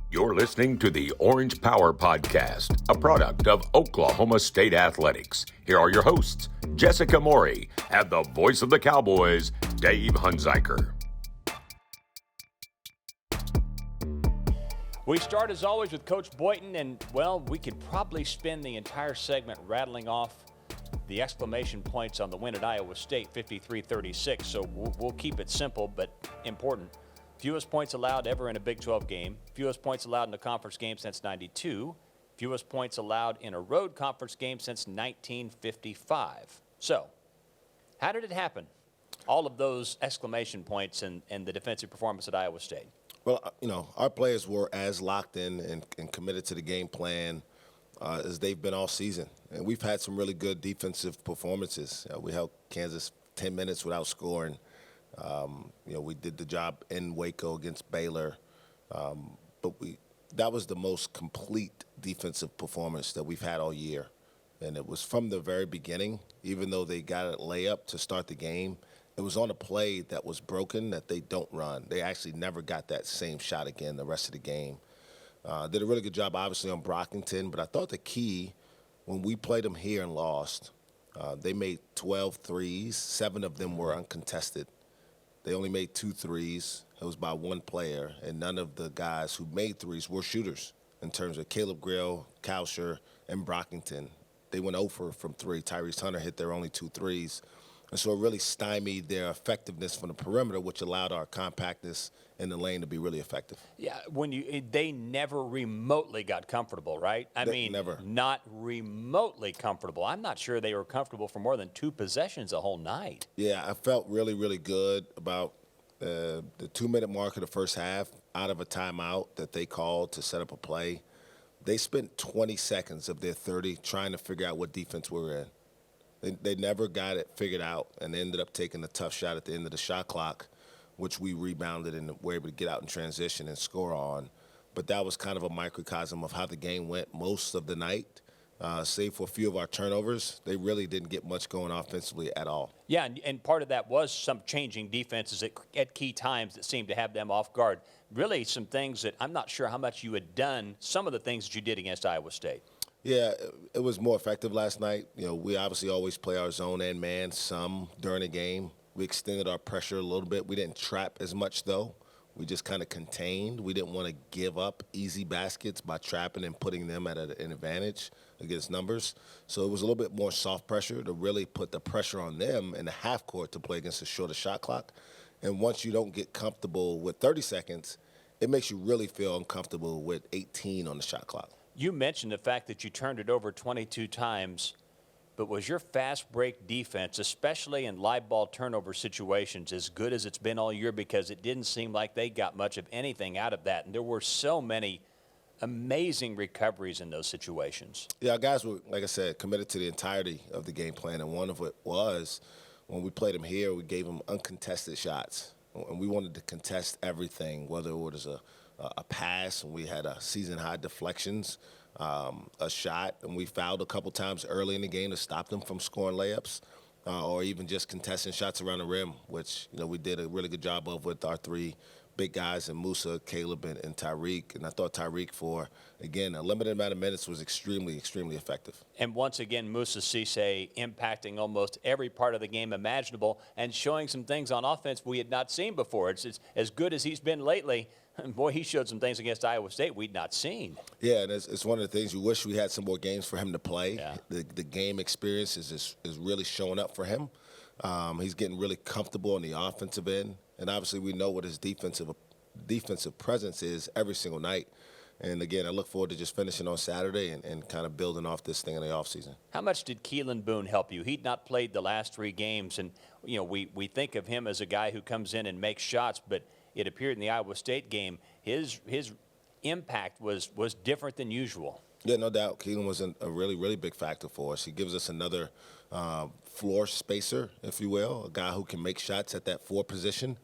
You're listening to the Orange Power Podcast, a product of Oklahoma State Athletics. Here are your hosts, Jessica Morrey and the voice of the Cowboys, Dave Hunziker. We start, as always, with Coach Boynton, and, well, we could probably spend the entire segment rattling off the exclamation points on the win at Iowa State, 53-36, so we'll keep it simple but important. Fewest points allowed ever in a Big 12 game, fewest points allowed in a conference game since 92, fewest points allowed in a road conference game since 1955. So, how did it happen? All of those exclamation points and the defensive performance at Iowa State. Well, our players were as locked in and committed to the game plan as they've been all season. And we've had some really good defensive performances. We held Kansas 10 minutes without scoring. We did the job in Waco against Baylor. But that was the most complete defensive performance that we've had all year. And it was from the very beginning, even though they got a layup to start the game. It was on a play that was broken that they don't run. They actually never got that same shot again the rest of the game. Did a really good job, obviously, on Brockington, but I thought the key, when we played them here and lost, they made 12 threes. 7 of them were uncontested. They only made 2 threes. It was by one player, and none of the guys who made threes were shooters in terms of Caleb Grill, Kauscher, and Brockington. They went 0 from 3. Tyrese Hunter hit their only 2 threes. And so it really stymied their effectiveness from the perimeter, which allowed our compactness in the lane to be really effective. Yeah, they never remotely got comfortable, right? Never. Not remotely comfortable. I'm not sure they were comfortable for more than 2 possessions the whole night. Yeah, I felt really, really good about the 2-minute mark of the first half out of a timeout that they called to set up a play. They spent 20 seconds of their 30 trying to figure out what defense we were in. They never got it figured out and ended up taking a tough shot at the end of the shot clock, which we rebounded and were able to get out in transition and score on. But that was kind of a microcosm of how the game went most of the night. Save for a few of our turnovers, they really didn't get much going offensively at all. Yeah, and part of that was some changing defenses at key times that seemed to have them off guard. Really some things that I'm not sure how much you had done, some of the things that you did against Iowa State. Yeah, it was more effective last night. We obviously always play our zone and man some during the game. We extended our pressure a little bit. We didn't trap as much, though. We just kind of contained. We didn't want to give up easy baskets by trapping and putting them at an advantage against numbers. So it was a little bit more soft pressure to really put the pressure on them in the half court to play against a shorter shot clock. And once you don't get comfortable with 30 seconds, it makes you really feel uncomfortable with 18 on the shot clock. You mentioned the fact that you turned it over 22 times, but was your fast break defense, especially in live ball turnover situations, as good as it's been all year? Because it didn't seem like they got much of anything out of that. And there were so many amazing recoveries in those situations. Yeah, our guys were, like I said, committed to the entirety of the game plan. And one of it was when we played them here, we gave them uncontested shots. And we wanted to contest everything, whether it was a pass, and we had a season-high deflections, a shot, and we fouled a couple times early in the game to stop them from scoring layups, or even just contesting shots around the rim, which we did a really good job of with our 3 big guys, and Musa, Caleb, and Tyreek. And I thought Tyreek, for, again, a limited amount of minutes, was extremely, extremely effective. And once again, Musa Cisse impacting almost every part of the game imaginable and showing some things on offense we had not seen before. It's as good as he's been lately. Boy, he showed some things against Iowa State we'd not seen. Yeah, and it's one of the things you wish we had some more games for him to play. Yeah. The game experience is really showing up for him. He's getting really comfortable on the offensive end, and obviously we know what his defensive presence is every single night. And, again, I look forward to just finishing on Saturday and kind of building off this thing in the offseason. How much did Keelan Boone help you? He'd not played the last 3 games, and, we think of him as a guy who comes in and makes shots, but it appeared in the Iowa State game his impact was different than usual. Yeah, no doubt. Keelan was a really, really big factor for us. He gives us another floor spacer, if you will, a guy who can make shots at that 4 position.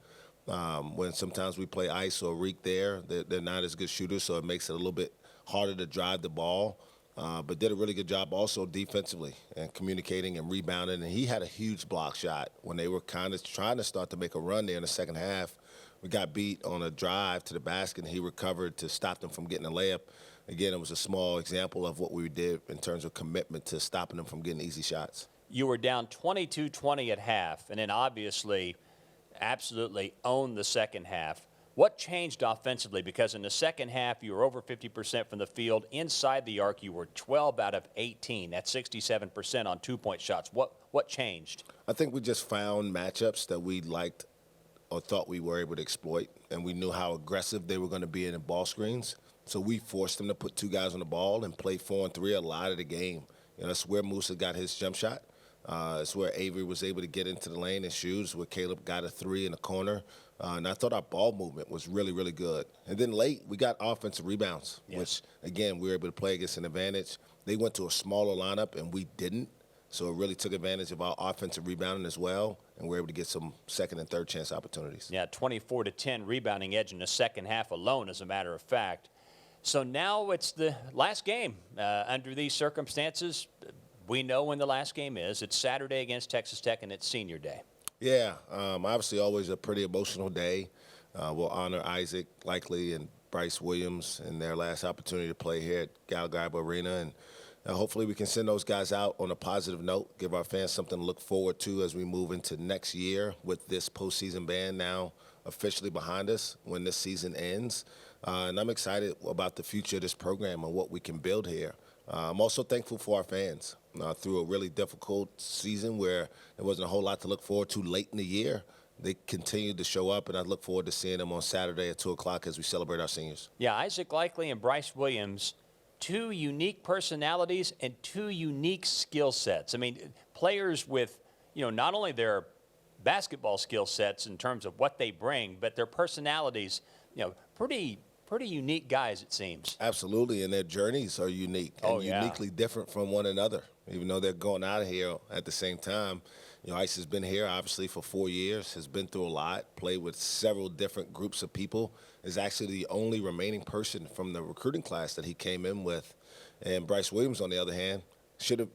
When sometimes we play ice or reek there, they're not as good shooters, so it makes it a little bit harder to drive the ball. But did a really good job also defensively and communicating and rebounding. And he had a huge block shot when they were kind of trying to start to make a run there in the second half. we got beat on a drive to the basket, and he recovered to stop them from getting a layup. Again, it was a small example of what we did in terms of commitment to stopping them from getting easy shots. You were down 22-20 at half, and then obviously absolutely owned the second half. What changed offensively? Because in the second half, you were over 50% from the field. Inside the arc, you were 12 out of 18. That's 67% on two-point shots. What changed? I think we just found matchups that we liked or thought we were able to exploit, and we knew how aggressive they were going to be in the ball screens. So we forced them to put two guys on the ball and play 4-on-3 a lot of the game. You know, that's where Musa got his jump shot. It's where Avery was able to get into the lane and shoot, where Caleb got a three in the corner. And I thought our ball movement was really, really good. And then late, we got offensive rebounds, which, again, we were able to play against an advantage. They went to a smaller lineup, and we didn't. So it really took advantage of our offensive rebounding as well, and we were able to get some second and third chance opportunities. Yeah, 24-10 rebounding edge in the second half alone, as a matter of fact. So now it's the last game. Under these circumstances, we know when the last game is. It's Saturday against Texas Tech, and it's senior day. Yeah, obviously always a pretty emotional day. We'll honor Isaac Likely and Bryce Williams in their last opportunity to play here at Cowgirl Arena, and hopefully we can send those guys out on a positive note, give our fans something to look forward to as we move into next year with this postseason ban now officially behind us when this season ends. And I'm excited about the future of this program and what we can build here. I'm also thankful for our fans. Through a really difficult season where there wasn't a whole lot to look forward to late in the year, they continued to show up, and I look forward to seeing them on Saturday at 2 o'clock as we celebrate our seniors. Yeah, Isaac Likely and Bryce Williams, two unique personalities and two unique skill sets. I mean, players with, not only their basketball skill sets in terms of what they bring, but their personalities, pretty unique guys, it seems. Absolutely, and their journeys are unique and uniquely different from one another, even though they're going out of here at the same time. Ice has been here, obviously, for 4 years, has been through a lot, played with several different groups of people, is actually the only remaining person from the recruiting class that he came in with. And Bryce Williams, on the other hand,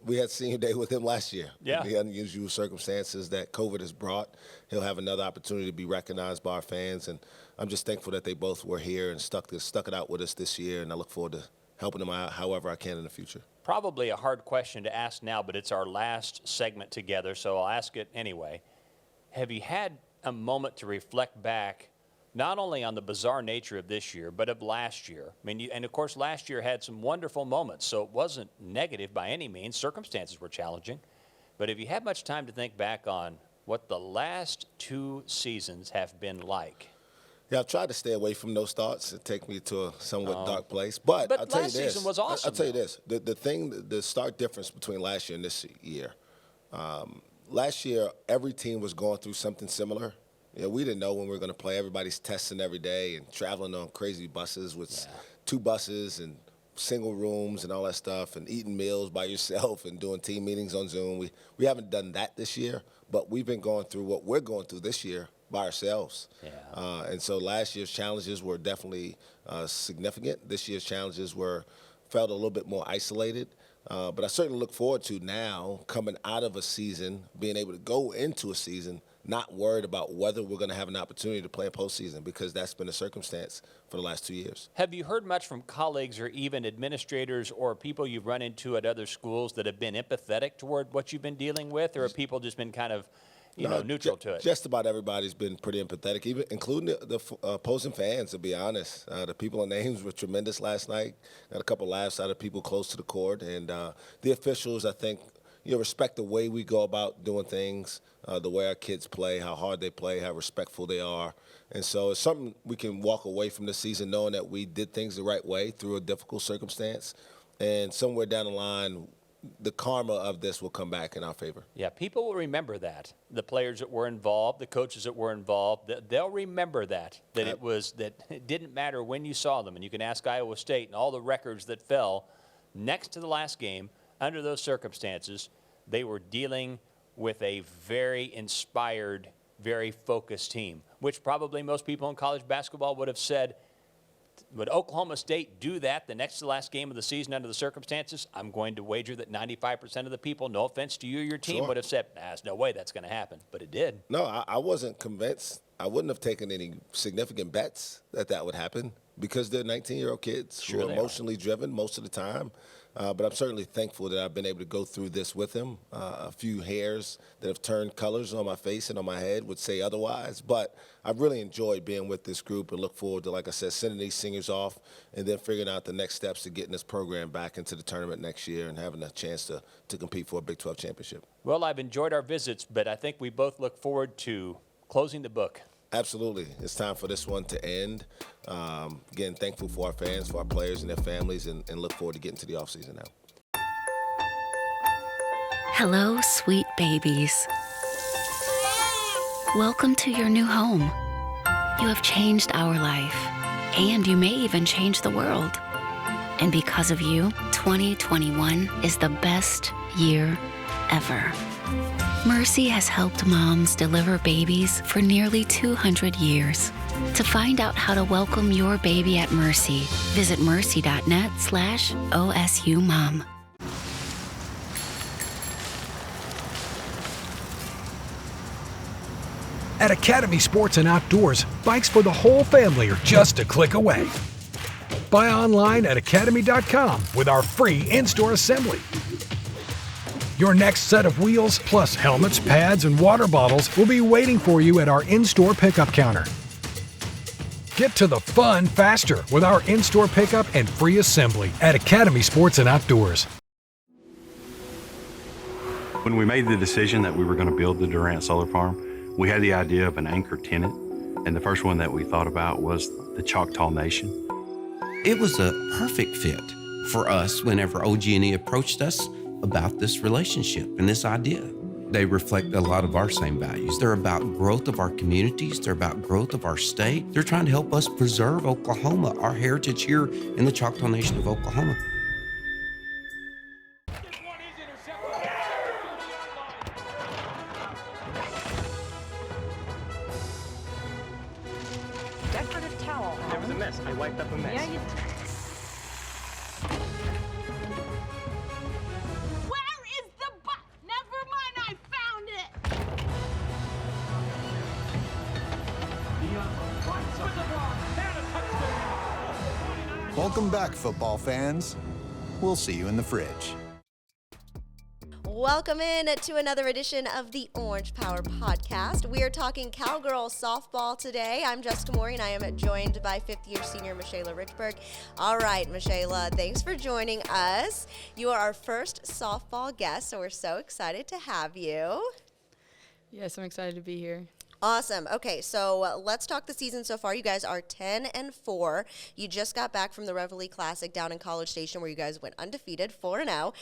we had senior day with him last year. Yeah. The unusual circumstances that COVID has brought, he'll have another opportunity to be recognized by our fans, and I'm just thankful that they both were here and stuck it out with us this year, and I look forward to helping them out however I can in the future. Probably a hard question to ask now, but it's our last segment together, so I'll ask it anyway. Have you had a moment to reflect back not only on the bizarre nature of this year, but of last year? I mean, and of course, last year had some wonderful moments, so it wasn't negative by any means. Circumstances were challenging. But have you had much time to think back on what the last 2 seasons have been like? Yeah, I've tried to stay away from those thoughts. It takes me to a somewhat dark place. But I'll tell you this. Last season was awesome. I'll tell you this. The stark difference between last year and this year, last year, every team was going through something similar. We didn't know when we were going to play. Everybody's testing every day and traveling on crazy buses with 2 buses and single rooms and all that stuff, and eating meals by yourself and doing team meetings on Zoom. We haven't done that this year, but we've been going through what we're going through this year by ourselves. Yeah. And so last year's challenges were definitely significant. This year's challenges felt a little bit more isolated. But I certainly look forward to now coming out of a season, being able to go into a season not worried about whether we're going to have an opportunity to play a postseason, because that's been a circumstance for the last 2 years. Have you heard much from colleagues or even administrators or people you've run into at other schools that have been empathetic toward what you've been dealing with, or have people just been kind of neutral to it? Just about everybody's been pretty empathetic, even including the opposing fans, to be honest. The people and names were tremendous last night. Got a couple laughs out of people close to the court. And the officials, I think, respect the way we go about doing things, the way our kids play, how hard they play, how respectful they are. And so it's something we can walk away from this season knowing that we did things the right way through a difficult circumstance. And somewhere down the line, the karma of this will come back in our favor. Yeah, people will remember that. The players that were involved, the coaches that were involved, they'll remember that it didn't matter when you saw them. And you can ask Iowa State and all the records that fell next to the last game. Under those circumstances, they were dealing with a very inspired, very focused team, which probably most people in college basketball would have said, would Oklahoma State do that the next to the last game of the season under the circumstances? I'm going to wager that 95% of the people, no offense to you or your team, would have said, there's no way that's going to happen. But it did. No, I wasn't convinced I wouldn't have taken any significant bets that would happen because they're 19-year-old kids who are emotionally driven most of the time. But I'm certainly thankful that I've been able to go through this with him. A few hairs that have turned colors on my face and on my head would say otherwise. But I've really enjoyed being with this group and look forward to, like I said, sending these seniors off and then figuring out the next steps to getting this program back into the tournament next year and having a chance to compete for a Big 12 championship. Well, I've enjoyed our visits, but I think we both look forward to closing the book. Absolutely. It's time for this one to end. Again, thankful for our fans, for our players and their families, and look forward to getting to the offseason now. Hello, sweet babies. Welcome to your new home. You have changed our life, and you may even change the world. And because of you, 2021 is the best year ever. Mercy has helped moms deliver babies for nearly 200 years. To find out how to welcome your baby at Mercy, visit mercy.net/OSUmom. At Academy Sports and Outdoors, bikes for the whole family are just a click away. Buy online at academy.com with our free in-store assembly. Your next set of wheels, plus helmets, pads, and water bottles will be waiting for you at our in-store pickup counter. Get to the fun faster with our in-store pickup and free assembly at Academy Sports and Outdoors. When we made the decision that we were going to build the Durant Solar Farm, we had the idea of an anchor tenant, and the first one that we thought about was the Choctaw Nation. It was a perfect fit for us whenever OG&E approached us about this relationship and this idea. They reflect a lot of our same values. They're about growth of our communities. They're about growth of our state. They're trying to help us preserve Oklahoma, our heritage here in the Choctaw Nation of Oklahoma. Decorative towel. There was a mess. I wiped up a mess. Yeah, you... Welcome back, football fans. We'll see you in the fridge. Welcome in to another edition of the Orange Power Podcast. We are talking Cowgirl Softball today. I'm Jessica Morrey, and I am joined by fifth-year senior Michaela Richbourg. All right, Michaela, thanks for joining us. You are our first softball guest, so we're so excited to have you. Yes, I'm excited to be here. Awesome. Okay, so let's talk the season so far. You guys are 10-4. You just got back from the Reveille Classic down in College Station where you guys went undefeated, 4-0.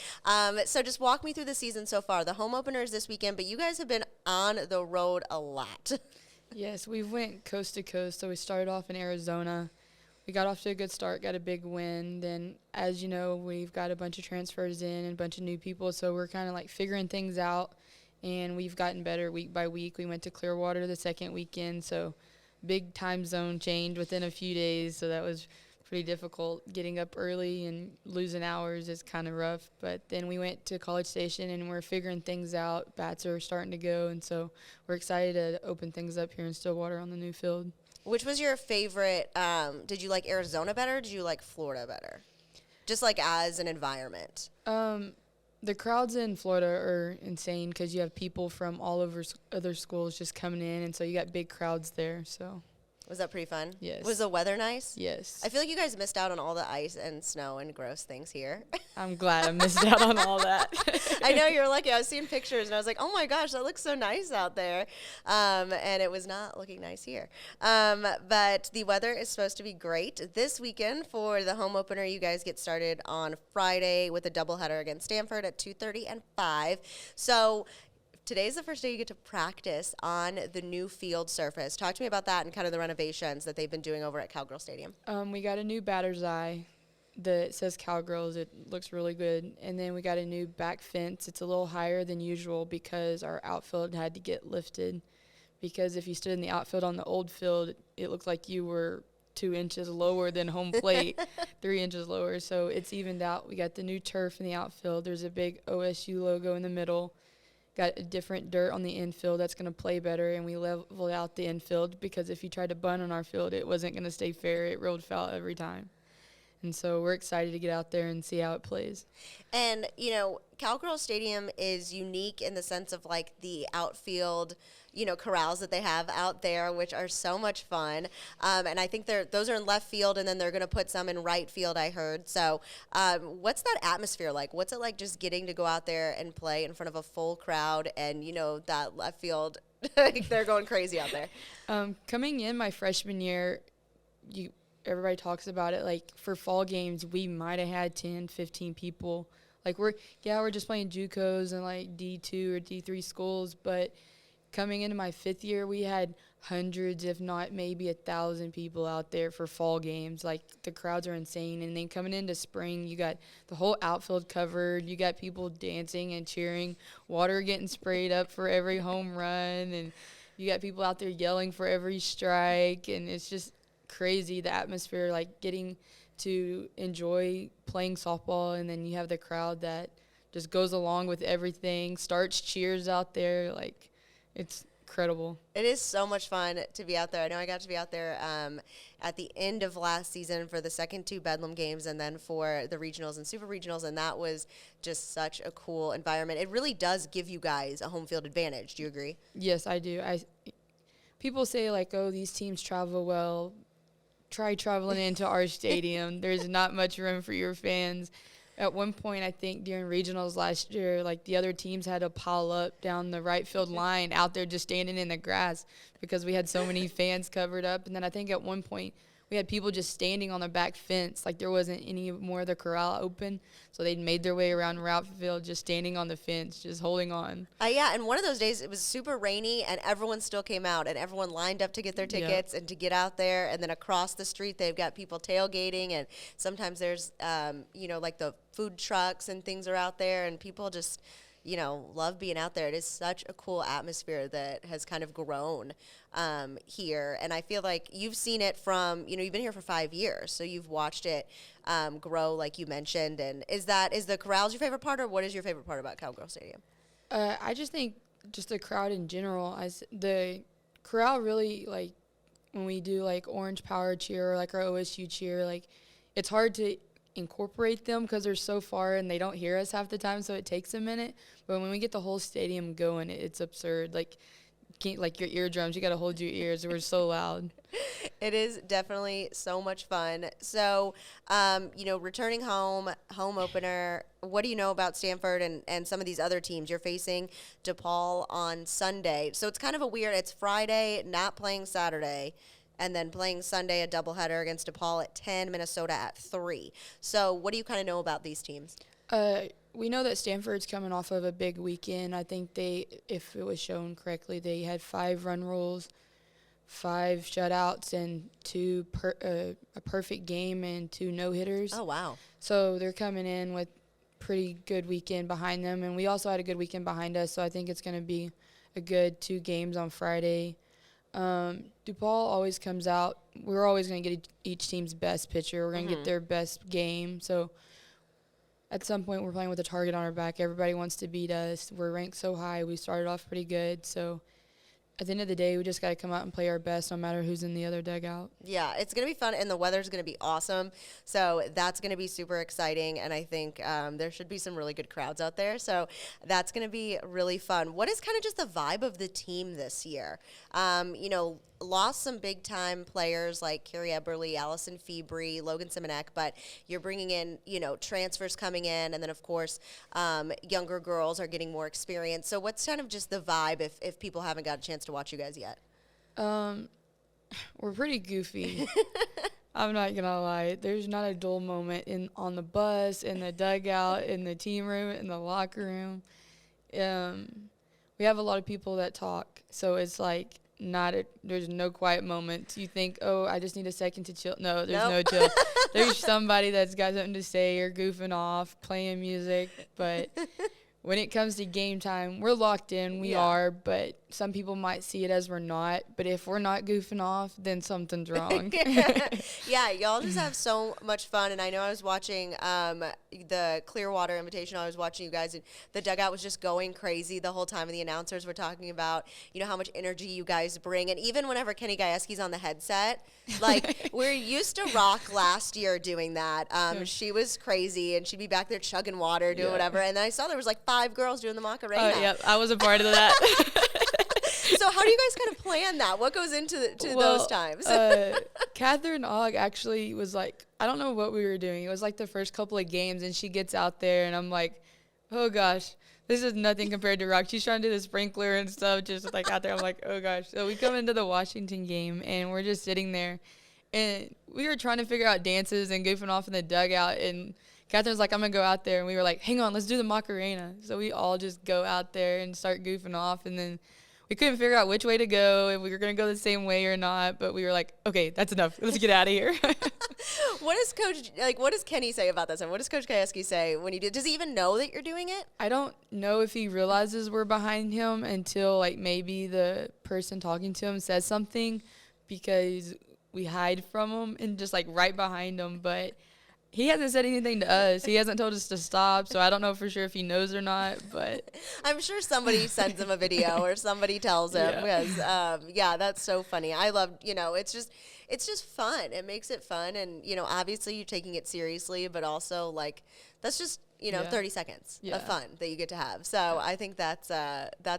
So just walk me through the season so far. The home opener is this weekend, but you guys have been on the road a lot. Yes, we went coast to coast. So we started off in Arizona. We got off to a good start, got a big win. Then, as you know, we've got a bunch of transfers in and a bunch of new people, so we're kind of like figuring things out. And we've gotten better week by week. We went to Clearwater the second weekend, so big time zone change within a few days, so that was pretty difficult. Getting up early and losing hours is kind of rough. But then we went to College Station, and we're figuring things out. Bats are starting to go, and so we're excited to open things up here in Stillwater on the new field. Which was your favorite? Did you like Arizona better or did you like Florida better? Just like as an environment. The crowds in Florida are insane because you have people from all over other schools just coming in, and so you got big crowds there. So was that pretty fun? Yes. Was the weather nice? Yes. I feel like you guys missed out on all the ice and snow and gross things here. I'm glad I missed out on all that. I know, you're lucky. I was seeing pictures, and I was like, oh, my gosh, that looks so nice out there. And it was not looking nice here. But the weather is supposed to be great this weekend for the home opener. You guys get started on Friday with a doubleheader against Stanford at 2:30 and 5. So today's the first day you get to practice on the new field surface. Talk to me about that and kind of the renovations that they've been doing over at Cowgirl Stadium. We got a new batter's eye that says Cowgirls. It looks really good. And then we got a new back fence. It's a little higher than usual because our outfield had to get lifted. Because if you stood in the outfield on the old field, it looked like you were 2 inches lower than home plate, 3 inches lower. So it's evened out. We got the new turf in the outfield. There's a big OSU logo in the middle. got a different dirt on the infield that's going to play better, and we leveled out the infield because if you tried to bunt on our field, it wasn't going to stay fair. It rolled foul every time. And so we're excited to get out there and see how it plays. And, you know, Cowgirl Stadium is unique in the sense of, like, the outfield, you know, corrals that they have out there, which are so much fun. And I think those are in left field, and then they're going to put some in right field, I heard. So what's that atmosphere like? What's it like just getting to go out there and play in front of a full crowd and, you know, that left field, they're going crazy out there? Coming in my freshman year, everybody talks about it. Like, for fall games, we might have had 10, 15 people. Like, we're just playing JUCOs and, like, D2 or D3 schools, but coming into my 5th year, we had hundreds, if not maybe 1,000 people out there for fall games. Like, the crowds are insane. And then coming into spring, you got the whole outfield covered. You got people dancing and cheering, water getting sprayed up for every home run, and you got people out there yelling for every strike, and it's just crazy, the atmosphere, like getting to enjoy playing softball, and then you have the crowd that just goes along with everything, starts cheers out there. Like, it's incredible. It is so much fun to be out there. I know I got to be out there at the end of last season for the second 2 Bedlam games and then for the regionals and super regionals, and that was just such a cool environment. It really does give you guys a home field advantage. Do you agree? Yes, I do. People say, like, oh, these teams travel well. Try traveling into our stadium. There's not much room for your fans. At one point, I think during regionals last year, like, the other teams had to pile up down the right field line out there just standing in the grass because we had so many fans covered up. And then I think at one point we had people just standing on the back fence, like there wasn't any more of the corral open. So they'd made their way around route field just standing on the fence, just holding on. Yeah, and one of those days it was super rainy and everyone still came out and everyone lined up to get their tickets and to get out there. And then across the street they've got people tailgating, and sometimes there's, you know, like the food trucks and things are out there, and people just, you know, love being out there. It is such a cool atmosphere that has kind of grown here. And I feel like you've seen it from, you know, you've been here for 5 years, so you've watched it grow, like you mentioned. And is the corrals your favorite part, or what is your favorite part about Cowgirl Stadium? I just think just the crowd in general. The corral really, like, when we do, like, Orange Power cheer or, like, our OSU cheer, like, it's hard to incorporate them because they're so far and they don't hear us half the time, so it takes a minute. But when we get the whole stadium going, it's absurd. Like your eardrums, you got to hold your ears. We're so loud. It is definitely so much fun. So, you know, returning home opener, what do you know about Stanford and some of these other teams? You're facing DePaul on Sunday. So it's kind of it's Friday, not playing Saturday, and then playing Sunday, a doubleheader against DePaul at 10, Minnesota at 3. So what do you kind of know about these teams? We know that Stanford's coming off of a big weekend. I think if it was shown correctly, they had 5 run rules, 5 shutouts, and a perfect game and 2 no-hitters. Oh, wow. So they're coming in with pretty good weekend behind them, and we also had a good weekend behind us, so I think it's going to be a good 2 games on Friday. DePaul always comes out. We're always going to get each team's best pitcher. We're going to get their best game. So at some point we're playing with a target on our back. Everybody wants to beat us. We're ranked so high. We started off pretty good. So at the end of the day, we just got to come out and play our best no matter who's in the other dugout. Yeah, it's going to be fun, and the weather's going to be awesome. So that's going to be super exciting, and I think there should be some really good crowds out there. So that's going to be really fun. What is kind of just the vibe of the team this year? You know, lost some big-time players like Carrie Eberly, Allison Febri, Logan Simonek, but you're bringing in, you know, transfers coming in, and then, of course, younger girls are getting more experience. So what's kind of just the vibe if people haven't got a chance to watch you guys yet? We're pretty goofy. I'm not going to lie. There's not a dull moment on the bus, in the dugout, in the team room, in the locker room. We have a lot of people that talk, so it's like there's no quiet moments. You think, oh, I just need a second to chill. No, there's no chill. There's somebody that's got something to say or goofing off, playing music. But when it comes to game time, we're locked in. We are, but some people might see it as we're not, but if we're not goofing off, then something's wrong. Yeah, y'all just have so much fun. And I know I was watching the Clearwater Invitational. I was watching you guys, and the dugout was just going crazy the whole time. And the announcers were talking about, how much energy you guys bring. And even whenever Kenny Gajewski's on the headset, like, we're used to Rock last year doing that. She was crazy, and she'd be back there chugging water, doing whatever. And then I saw there was like 5 girls doing the Macarena. Oh, yeah, I was a part of that. So how do you guys kind of plan that? What goes into those times? Catherine Ogg actually was like, I don't know what we were doing. It was like the first couple of games, and she gets out there, and I'm like, oh, gosh, this is nothing compared to Rock. She's trying to do the sprinkler and stuff, just like out there. I'm like, oh, gosh. So we come into the Washington game, and we're just sitting there, and we were trying to figure out dances and goofing off in the dugout, and Catherine's like, I'm going to go out there. And we were like, hang on, let's do the Macarena. So we all just go out there and start goofing off, and then we couldn't figure out which way to go, if we were going to go the same way or not, but we were like, okay, that's enough. Let's get out of here. What does Kenny say about this? And what does Coach Gajewski say when you do? Does he even know that you're doing it? I don't know if he realizes we're behind him until, like, maybe the person talking to him says something, because we hide from him and just, like, right behind him. But he hasn't said anything to us. He hasn't told us to stop, so I don't know for sure if he knows or not. But I'm sure somebody sends him a video or somebody tells him. Because, that's so funny. I love, it's just fun. It makes it fun. And, obviously you're taking it seriously, but also, like, that's just, 30 seconds of fun that you get to have. So I think that's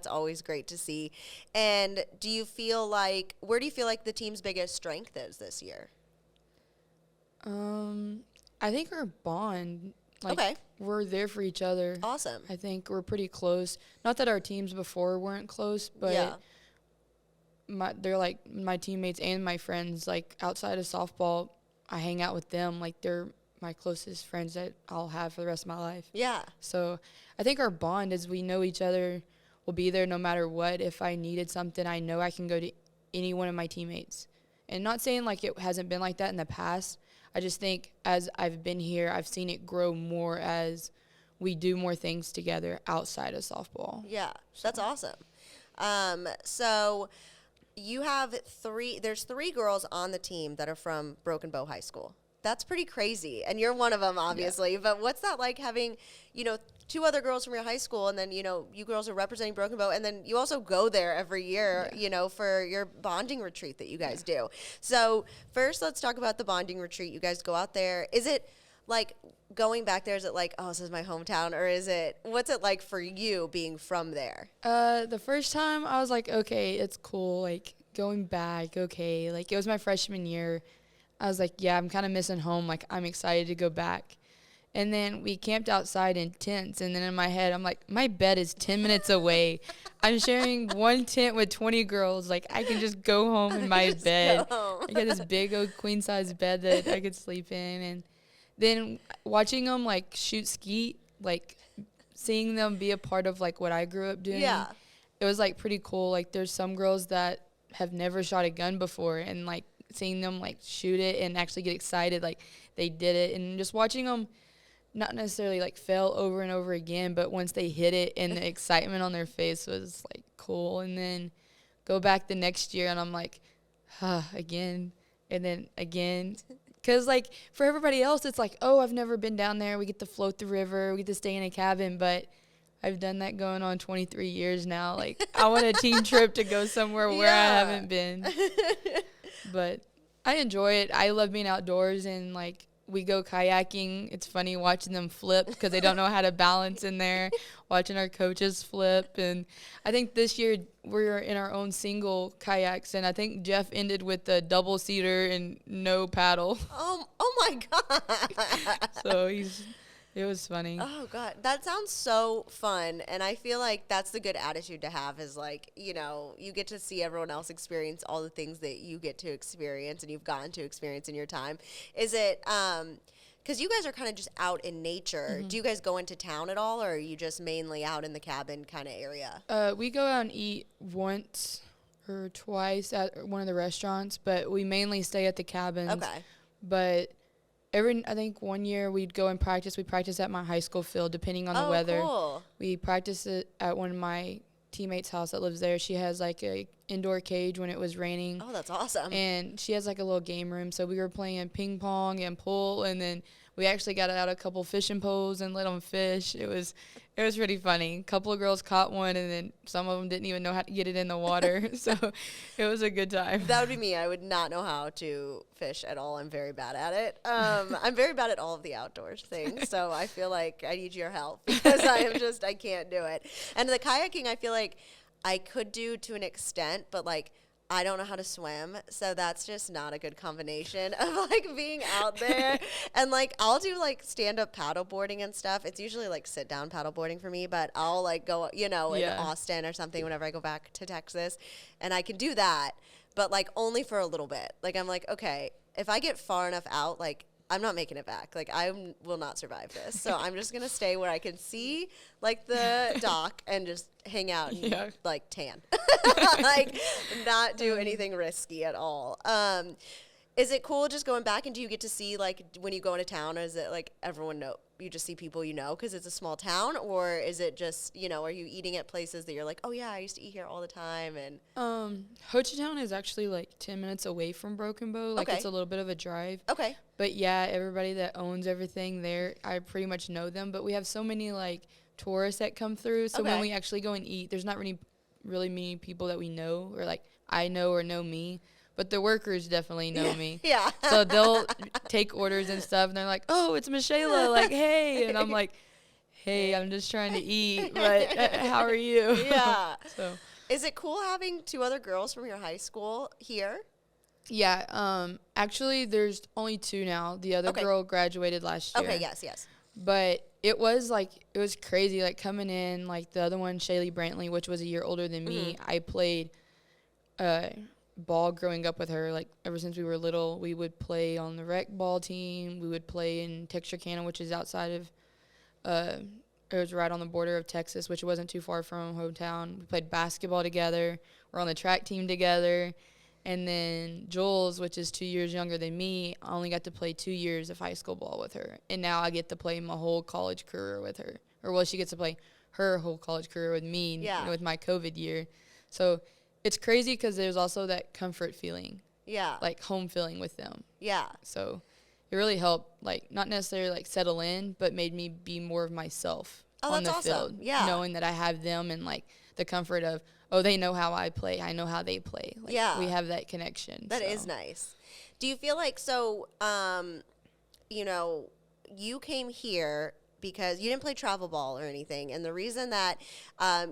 always great to see. And where do you feel like the team's biggest strength is this year? I think our bond, okay, we're there for each other. Awesome. I think we're pretty close. Not that our teams before weren't close, but they're like my teammates and my friends. Like, outside of softball, I hang out with them. Like, they're my closest friends that I'll have for the rest of my life. Yeah. So I think our bond is we know each other. We'll be there no matter what. If I needed something, I know I can go to any one of my teammates. And not saying like it hasn't been like that in the past. I just think as I've been here, I've seen it grow more as we do more things together outside of softball. Yeah, that's awesome. So you have there's 3 girls on the team that are from Broken Bow High School. That's pretty crazy. And you're one of them, obviously. Yeah. But what's that like having, 2 other girls from your high school, and then, you girls are representing Broken Bow, and then you also go there every year, for your bonding retreat that you guys do. So first, let's talk about the bonding retreat. You guys go out there. Is it like going back there? Is it like, oh, this is my hometown, or what's it like for you being from there? The first time I was like, okay, it's cool. Like, going back, okay. Like, it was my freshman year. I was like, yeah, I'm kind of missing home. Like, I'm excited to go back. And then we camped outside in tents, and then in my head, I'm like, my bed is 10 minutes away. I'm sharing one tent with 20 girls. Like, I can just go home in my bed. I got this big old queen-size bed that I could sleep in. And then watching them, like, shoot skeet, like, seeing them be a part of, like, what I grew up doing, it was, like, pretty cool. Like, there's some girls that have never shot a gun before, and, like, seeing them, like, shoot it and actually get excited, like, they did it. And just watching them not necessarily like fail over and over again, but once they hit it and the excitement on their face was like cool. And then go back the next year and I'm like, again, and then again. Because like for everybody else, it's like, oh, I've never been down there. We get to float the river. We get to stay in a cabin. But I've done that going on 23 years now. Like, I want a team trip to go somewhere where I haven't been. But I enjoy it. I love being outdoors, and like, we go kayaking. It's funny watching them flip because they don't know how to balance in there, watching our coaches flip. And I think this year we're in our own single kayaks, and I think Jeff ended with the double-seater and no paddle. Oh my God. So it was funny. Oh, God. That sounds so fun. And I feel like that's the good attitude to have is like, you get to see everyone else experience all the things that you get to experience and you've gotten to experience in your time. Is it, because you guys are kind of just out in nature. Mm-hmm. Do you guys go into town at all, or are you just mainly out in the cabin kind of area? We go out and eat once or twice at one of the restaurants, but we mainly stay at the cabins. Okay. But I think one year we'd go and practice. We practice at my high school field, depending on the weather. Cool. We practice it at one of my teammate's house that lives there, she has like a indoor cage when it was raining. Oh, that's awesome. And she has like a little game room. So we were playing ping pong and pool, and then we actually got out a couple fishing poles and let them fish. It was pretty funny. A couple of girls caught one, and then some of them didn't even know how to get it in the water. So it was a good time. That would be me. I would not know how to fish at all. I'm very bad at it. I'm very bad at all of the outdoors things. So I feel like I need your help because I can't do it. And the kayaking, I feel like I could do to an extent, but like I don't know how to swim, so that's just not a good combination of like being out there. And like I'll do like stand-up paddleboarding and stuff. It's usually like sit-down paddleboarding for me, but I'll like go, in Austin or something whenever I go back to Texas, and I can do that, but like only for a little bit. Like I'm like, okay, if I get far enough out, like I'm not making it back. Like I will not survive this. So I'm just gonna stay where I can see like the dock and just hang out and like tan. Like not do anything risky at all. Is it cool just going back, and do you get to see like when you go into town, or is it like everyone you just see people because it's a small town, or is it just are you eating at places that you're like, oh yeah, I used to eat here all the time? And Hochatown is actually like 10 minutes away from Broken Bow. Like it's a little bit of a drive. Okay. But yeah, everybody that owns everything there, I pretty much know them. But we have so many like tourists that come through, so when we actually go and eat, there's not really many people that we know, or like I know or know me. But the workers definitely know me. Yeah. So they'll take orders and stuff, and they're like, oh, it's Michaela. Like, hey. And I'm like, hey, I'm just trying to eat. But how are you? Yeah. So. Is it cool having two other girls from your high school here? Yeah. Actually, there's only two now. The other girl graduated last year. Okay, yes. But it was crazy. Like, coming in, like, the other one, Shaylee Brantley, which was a year older than me, I played ball growing up with her. Like ever since we were little, we would play on the rec ball team. We would play in Texarkana, which is outside of it was right on the border of Texas, which wasn't too far from hometown. We played basketball together. We're on the track team together. And then Jules, which is 2 years younger than me, I only got to play 2 years of high school ball with her, and now I get to play my whole college career with her. She gets to play her whole college career with me with my COVID year. So it's crazy because there's also that comfort feeling. Yeah. Like home feeling with them. Yeah. So it really helped, like, not necessarily, like, settle in, but made me be more of myself on the field. Yeah. Knowing that I have them and, like, the comfort of, oh, they know how I play. I know how they play. Like, we have that connection. That is nice. Do you feel like, you came here because you didn't play travel ball or anything, and the reason that,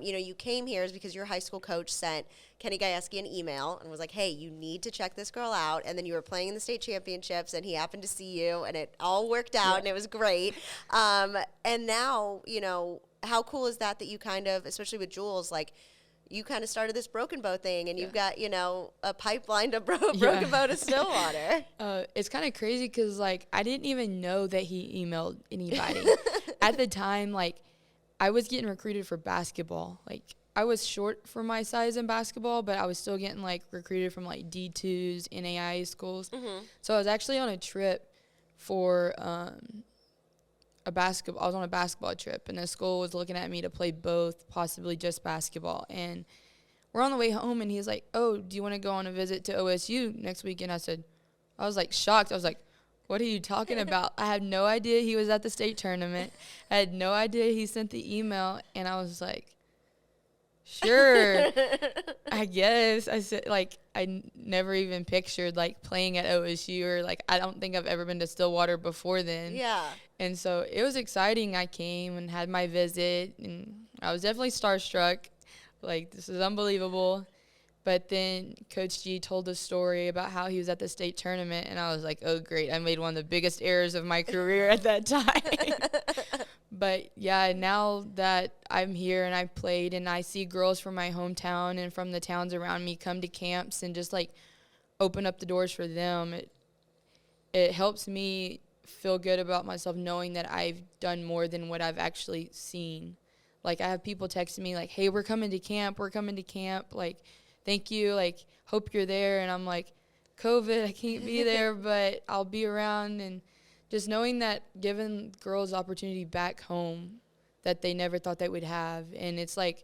you came here is because your high school coach sent Kenny Gajewski an email and was like, hey, you need to check this girl out, and then you were playing in the state championships, and he happened to see you, and it all worked out, and it was great. And now, how cool is that you kind of, especially with Jules, like, you kind of started this Broken Bow thing, and you've got, a pipeline to Broken Bow to Stillwater. It's kind of crazy because, like, I didn't even know that he emailed anybody. At the time, like, I was getting recruited for basketball. Like, I was short for my size in basketball, but I was still getting, like, recruited from, like, D2s, NAIA schools. Mm-hmm. So I was actually on a trip for I was on a basketball trip, and the school was looking at me to play both, possibly just basketball. And we're on the way home, and he's like, oh, do you want to go on a visit to OSU next weekend? I was like shocked. I was like, what are you talking about? I had no idea he was at the state tournament. I had no idea he sent the email, and I was like, sure, I guess. I said, like, I never even pictured, like, playing at OSU, or, like, I don't think I've ever been to Stillwater before then. Yeah. And so it was exciting. I came and had my visit, and I was definitely starstruck. Like, this is unbelievable. But then Coach G told a story about how he was at the state tournament, and I was like, oh, great. I made one of the biggest errors of my career at that time. But, yeah, now that I'm here and I've played and I see girls from my hometown and from the towns around me come to camps and just, like, open up the doors for them, it helps me feel good about myself knowing that I've done more than what I've actually seen. Like, I have people texting me, like, hey, we're coming to camp. Like, thank you. Like, hope you're there. And I'm like, COVID, I can't be there, but I'll be around. And just knowing that giving girls opportunity back home that they never thought they would have. And it's like,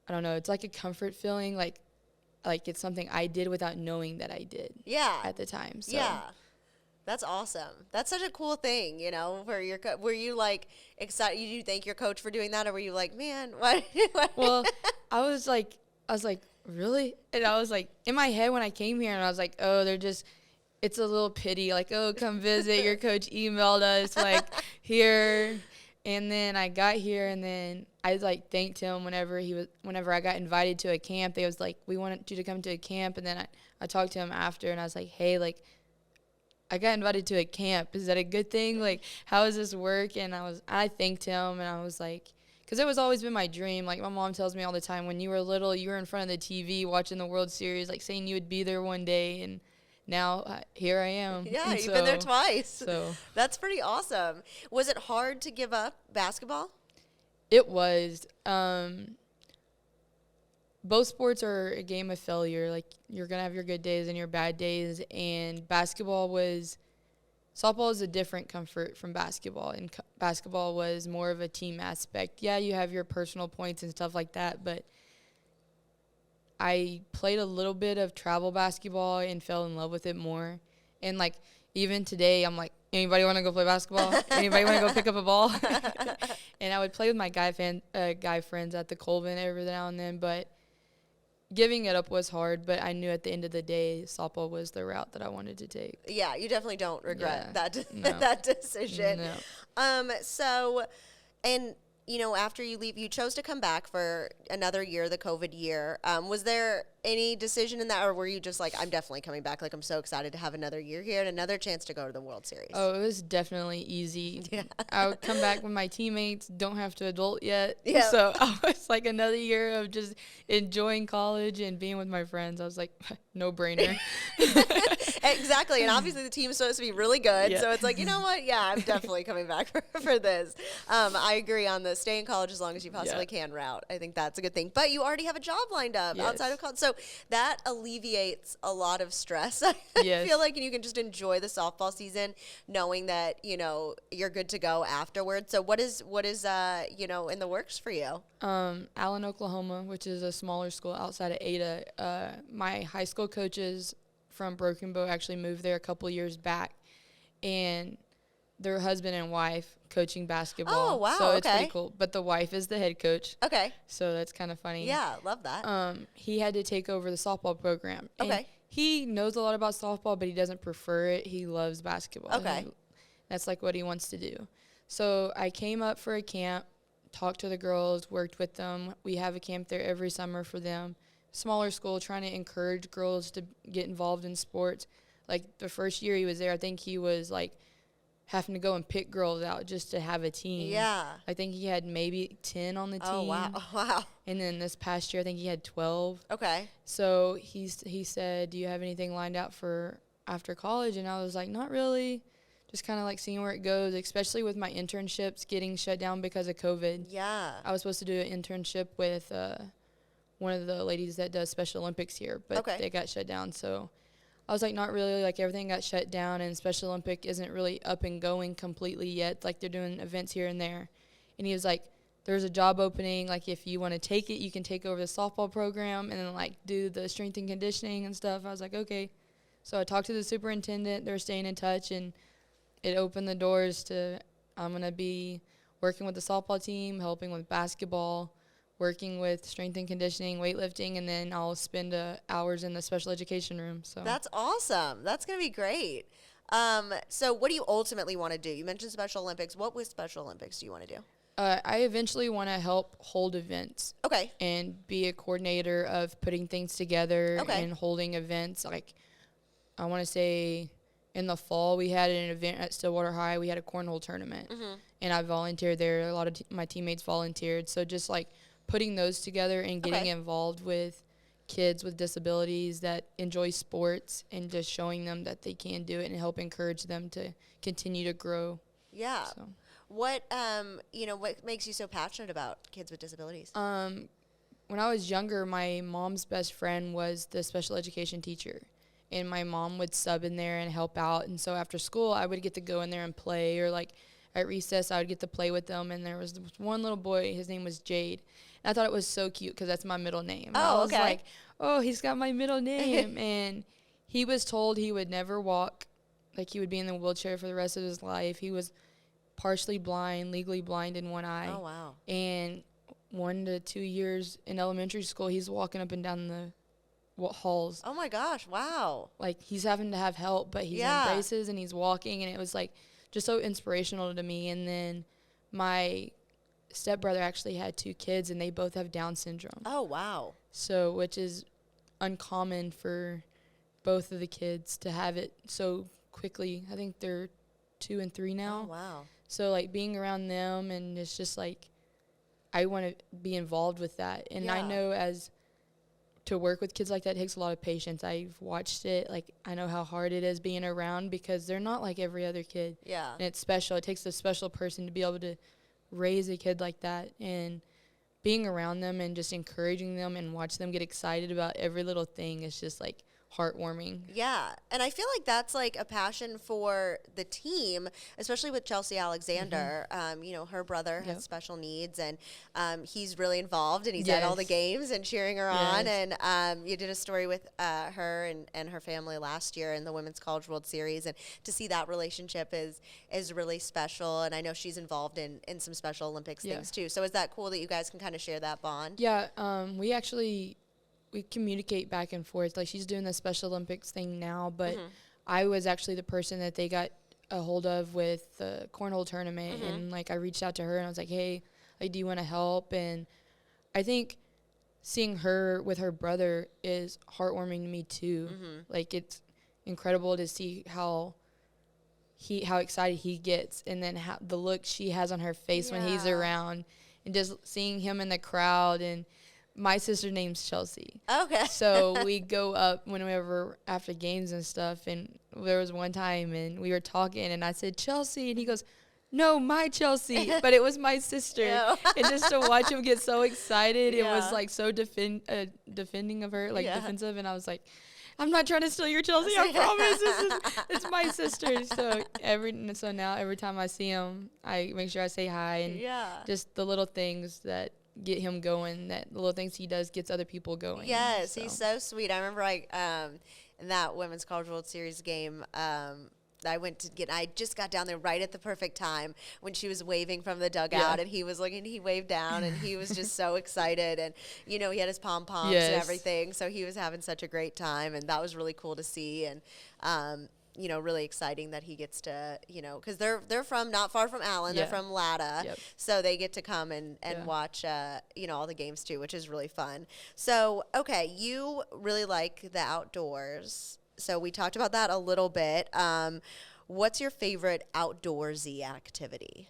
I don't know, it's like a comfort feeling, like it's something I did without knowing that I did. Yeah. At the time. So. Yeah. That's awesome. That's such a cool thing, you know, where were you like excited? Did you thank your coach for doing that, or were you like, man, what? Well, I was like, really? And I was like, in my head when I came here, and I was like, oh, it's a little pity, like, oh, come visit. Your coach emailed us, like, here. And then I got here, and then I like thanked him whenever I got invited to a camp. They was like, we wanted you to come to a camp. And then I talked to him after, and I was like, hey, like, I got invited to a camp. Is that a good thing? Like, how does this work? And I thanked him, and I was like, because it was always been my dream. Like, my mom tells me all the time, when you were little, you were in front of the TV watching the World Series, like saying you would be there one day. And now here I am. Yeah, you've been there twice. So that's pretty awesome. Was it hard to give up basketball? It was. Both sports are a game of failure. Like, you're going to have your good days and your bad days. And softball is a different comfort from basketball. And basketball was more of a team aspect. Yeah, you have your personal points and stuff like that, but I played a little bit of travel basketball and fell in love with it more. And, like, even today, I'm like, anybody want to go play basketball? Anybody want to go pick up a ball? And I would play with my guy friends at the Colvin every now and then, but giving it up was hard, but I knew at the end of the day, softball was the route that I wanted to take. Yeah, you definitely don't regret that decision. No. So, and, you know, after you leave, you chose to come back for another year, the COVID year. Was there any decision in that, or were you just like, I'm definitely coming back, like, I'm so excited to have another year here and another chance to go to the World Series? Oh, it was definitely easy. Yeah. I would come back with my teammates, don't have to adult yet. Yeah. So I was like, another year of just enjoying college and being with my friends. I was like, no brainer. Exactly. And obviously the team's supposed to be really good. Yeah. So it's like, you know what? Yeah, I'm definitely coming back for this. I agree on the stay in college as long as you possibly can route. I think that's a good thing. But you already have a job lined up outside of college. So that alleviates a lot of stress. I feel like you can just enjoy the softball season knowing that, you know, you're good to go afterwards. So what is you know, in the works for you? Allen, Oklahoma, which is a smaller school outside of Ada. My high school coaches from Broken Bow actually moved there a couple years back, and their husband and wife coaching basketball. Oh, wow, so it's pretty cool. But the wife is the head coach. Okay. So that's kind of funny. Yeah, love that. He had to take over the softball program. Okay. And he knows a lot about softball, but he doesn't prefer it. He loves basketball. Okay. That's like what he wants to do. So I came up for a camp, talked to the girls, worked with them. We have a camp there every summer for them. Smaller school, trying to encourage girls to get involved in sports. Like, the first year he was there, I think he was, like, having to go and pick girls out just to have a team. Yeah. I think he had maybe 10 on the team. Oh, wow. Wow. And then this past year, I think he had 12. Okay. So he said, do you have anything lined out for after college? And I was like, not really. Just kind of like seeing where it goes, especially with my internships getting shut down because of COVID. Yeah. I was supposed to do an internship with one of the ladies that does Special Olympics here, but they got shut down. So I was like, not really. Like, everything got shut down, and Special Olympic isn't really up and going completely yet. Like, they're doing events here and there. And he was like, there's a job opening. Like, if you want to take it, you can take over the softball program and then, like, do the strength and conditioning and stuff. I was like, okay. So I talked to the superintendent. They're staying in touch, and it opened the doors to I'm going to be working with the softball team, helping with basketball, working with strength and conditioning, weightlifting, and then I'll spend hours in the special education room. So that's awesome. That's going to be great. So what do you ultimately want to do? You mentioned Special Olympics. What with Special Olympics do you want to do? I eventually want to help hold events. Okay. And be a coordinator of putting things together and holding events. Like, I want to say in the fall we had an event at Stillwater High. We had a cornhole tournament. Mm-hmm. And I volunteered there. A lot of my teammates volunteered. So just, like, putting those together and getting involved with kids with disabilities that enjoy sports and just showing them that they can do it and help encourage them to continue to grow. Yeah. So. What, what makes you so passionate about kids with disabilities? When I was younger, my mom's best friend was the special education teacher. And my mom would sub in there and help out. And so after school, I would get to go in there and play, or, like, at recess, I would get to play with them. And there was this one little boy, his name was Jade. And I thought it was so cute because that's my middle name. Oh, I was okay. like, oh, he's got my middle name. And he was told he would never walk, like he would be in the wheelchair for the rest of his life. He was partially blind, legally blind in one eye. Oh, wow. And 1 to 2 years in elementary school, he's walking up and down the halls. Oh, my gosh. Wow. Like, he's having to have help, but he's in braces and he's walking. And it was, like, just so inspirational to me. And then my stepbrother actually had 2 kids, and they both have Down syndrome. Oh, wow. So, which is uncommon for both of the kids to have it so quickly. I think they're 2 and 3 now. Oh, wow. So, like, being around them, and it's just, like, I want to be involved with that. And I know to work with kids like that takes a lot of patience. I've watched it. Like, I know how hard it is being around because they're not like every other kid. Yeah. And it's special. It takes a special person to be able to raise a kid like that. And being around them and just encouraging them and watch them get excited about every little thing is just, like, heartwarming. Yeah, and I feel like that's like a passion for the team, especially with Chelsea Alexander. You know, her brother has special needs, and he's really involved, and he's at all the games and cheering her on. And you did a story with her and her family last year in the Women's College World Series, and to see that relationship is really special. And I know she's involved in some Special Olympics things too. So is that cool that you guys can kind of share that bond? Yeah, we communicate back and forth. Like, she's doing the Special Olympics thing now, but I was actually the person that they got a hold of with the cornhole tournament. And, like, I reached out to her and I was like, hey, like, do you want to help? And I think seeing her with her brother is heartwarming to me too. Like, it's incredible to see how excited he gets, and then how the look she has on her face when he's around, and just seeing him in the crowd. And my sister name's Chelsea. Okay. So we go up whenever after games and stuff. And there was one time, and we were talking, and I said, Chelsea. And he goes, no, my Chelsea. But it was my sister. And just to watch him get so excited, it was, like, so defending of her, like, defensive. And I was like, I'm not trying to steal your Chelsea, I promise. It's my sister. So now every time I see him, I make sure I say hi. And just the little things that get him going, that the little things he does gets other people going. Yes, he's so sweet. I remember in that Women's College World Series game, I just got down there right at the perfect time when she was waving from the dugout, and he was looking, he waved down, and he was just so excited. And, you know, he had his pom-poms and everything, so he was having such a great time, and that was really cool to see. And, you know, really exciting that he gets to, you know, because they're from not far from Allen. They're from Latta. So they get to come and watch, you know, all the games too, which is really fun. So, okay, you really like the outdoors. So we talked about that a little bit. What's your favorite outdoorsy activity?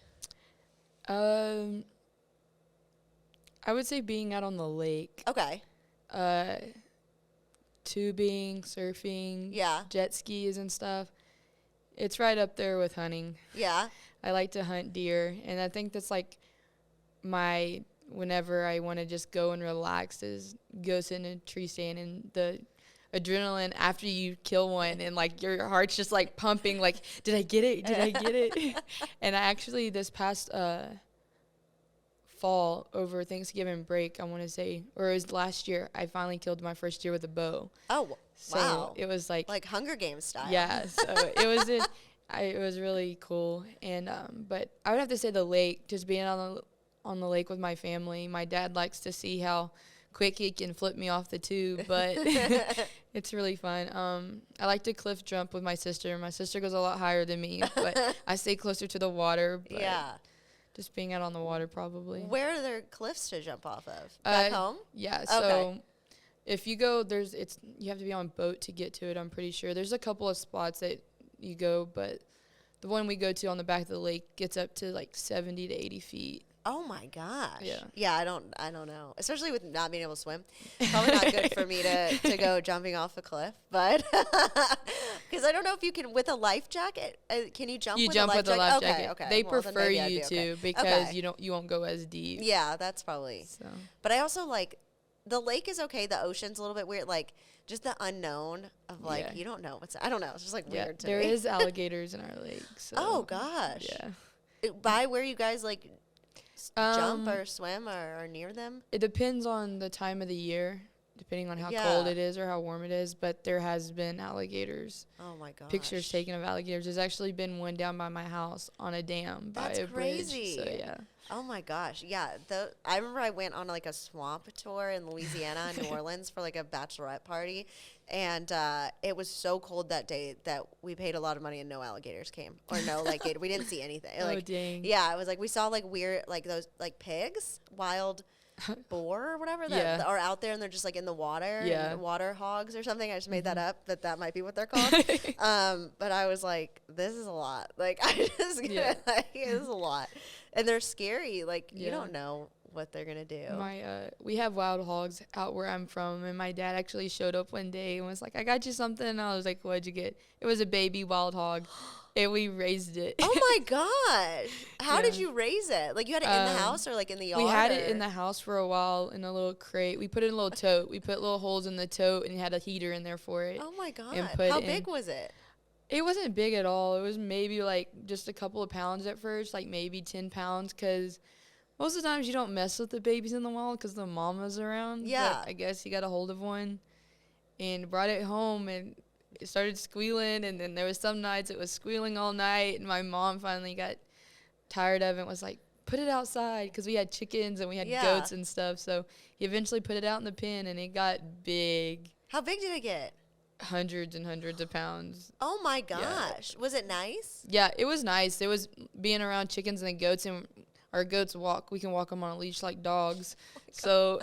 I would say being out on the lake. Okay. Tubing, surfing, Yeah. jet skis and stuff. It's right up there with hunting. Yeah. I like to hunt deer, and I think that's like whenever I want to just go and relax, is go sit in a tree stand, and the adrenaline after you kill one, and like your heart's just like pumping, like, did I get it? Did I get it? And I actually this past fall over Thanksgiving break, I want to say, or it was last year, I finally killed my first deer with a bow. Oh, so wow. It was like Hunger Games style. Yeah, so it was really cool. And but I would have to say the lake, just being on the lake with my family. My dad likes to see how quick he can flip me off the tube, but it's really fun. I like to cliff jump with my sister. My sister goes a lot higher than me, but I stay closer to the water. But yeah. Just being out on the water, probably. Where are there cliffs to jump off of? Back home? Yeah. So if you go, you have to be on a boat to get to it, I'm pretty sure. There's a couple of spots that you go, but the one we go to on the back of the lake gets up to like 70 to 80 feet. Oh my gosh. Yeah. Yeah, I don't know. Especially with not being able to swim. Probably not good for me to go jumping off a cliff, but because I don't know if you can with a life jacket. Can you jump? You with jump a life with a life jacket. Okay. They Well, then prefer maybe I you do. to Okay. because you won't go as deep. Yeah, that's probably. So. But I also like the lake is okay. The ocean's a little bit weird. Like just the unknown of like you don't know what's. I don't know. It's just like weird to me. There is alligators in our lake. So. Oh gosh. Yeah. By where you guys like jump or swim or near them? It depends on the time of the year, depending on how cold it is or how warm it is. But there has been alligators. Oh my gosh! Pictures taken of alligators. There's actually been one down by my house on a dam by a crazy. bridge. So yeah. Oh my gosh! Yeah, I remember I went on like a swamp tour in Louisiana and New Orleans for like a bachelorette party, and it was so cold that day that we paid a lot of money and no alligators came, or no, like we didn't see anything. Oh dang! Yeah, it was like we saw like weird, like those like pigs, wild boar or whatever that are out there, and they're just like in the water, and water hogs or something. I just made that up, but that might be what they're called. But I was like, this is a lot. Like I just like, it is a lot. And they're scary. Like, you don't know what they're going to do. We have wild hogs out where I'm from, and my dad actually showed up one day and was like, I got you something. And I was like, what'd you get? It was a baby wild hog, and we raised it. Oh, my gosh. How did you raise it? Like, you had it in the house or, like, in the yard? We had it in the house for a while in a little crate. We put it in a little tote. We put little holes in the tote and had a heater in there for it. Oh, my God. How big was it? It wasn't big at all. It was maybe like just a couple of pounds at first, like maybe 10 pounds, because most of the times you don't mess with the babies in the wild because the mama's around. Yeah. But I guess he got a hold of one and brought it home, and it started squealing, and then there was some nights it was squealing all night, and my mom finally got tired of it and was like, put it outside, because we had chickens and we had goats and stuff. So he eventually put it out in the pen, and it got big. How big did it get? Hundreds and hundreds of pounds. Oh my gosh. Was it nice? Yeah, it was nice. It was being around chickens and goats, and our goats we can walk them on a leash like dogs. So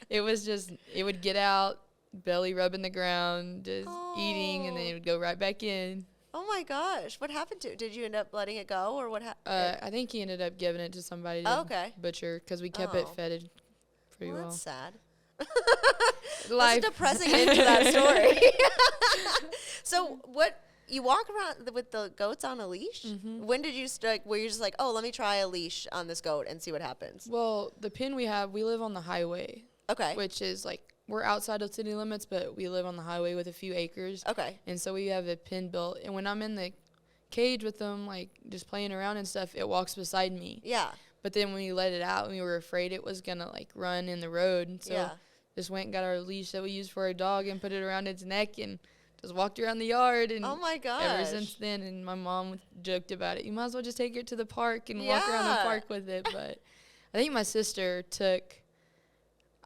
it was just, it would get out, belly rubbing the ground, just eating, and then it would go right back in. Oh my gosh. What happened to it? Did you end up letting it go, or what happened? I think he ended up giving it to somebody to butcher, because we kept it fed pretty well. That's sad. Life. That's a depressing end to that story. So what, you walk around with the goats on a leash? Mm-hmm. When did you were you just like, oh, let me try a leash on this goat and see what happens? Well, the pen we live on the highway. Okay. Which is like, we're outside of city limits, but we live on the highway with a few acres. Okay. And so we have a pen built, and when I'm in the cage with them, like just playing around and stuff, it walks beside me. Yeah. But then when we let it out, we were afraid it was gonna like run in the road, and so just went and got our leash that we use for our dog and put it around its neck and just walked around the yard. And oh my gosh. Ever since then, and my mom joked about it, you might as well just take it to the park and walk around the park with it. But I think my sister took,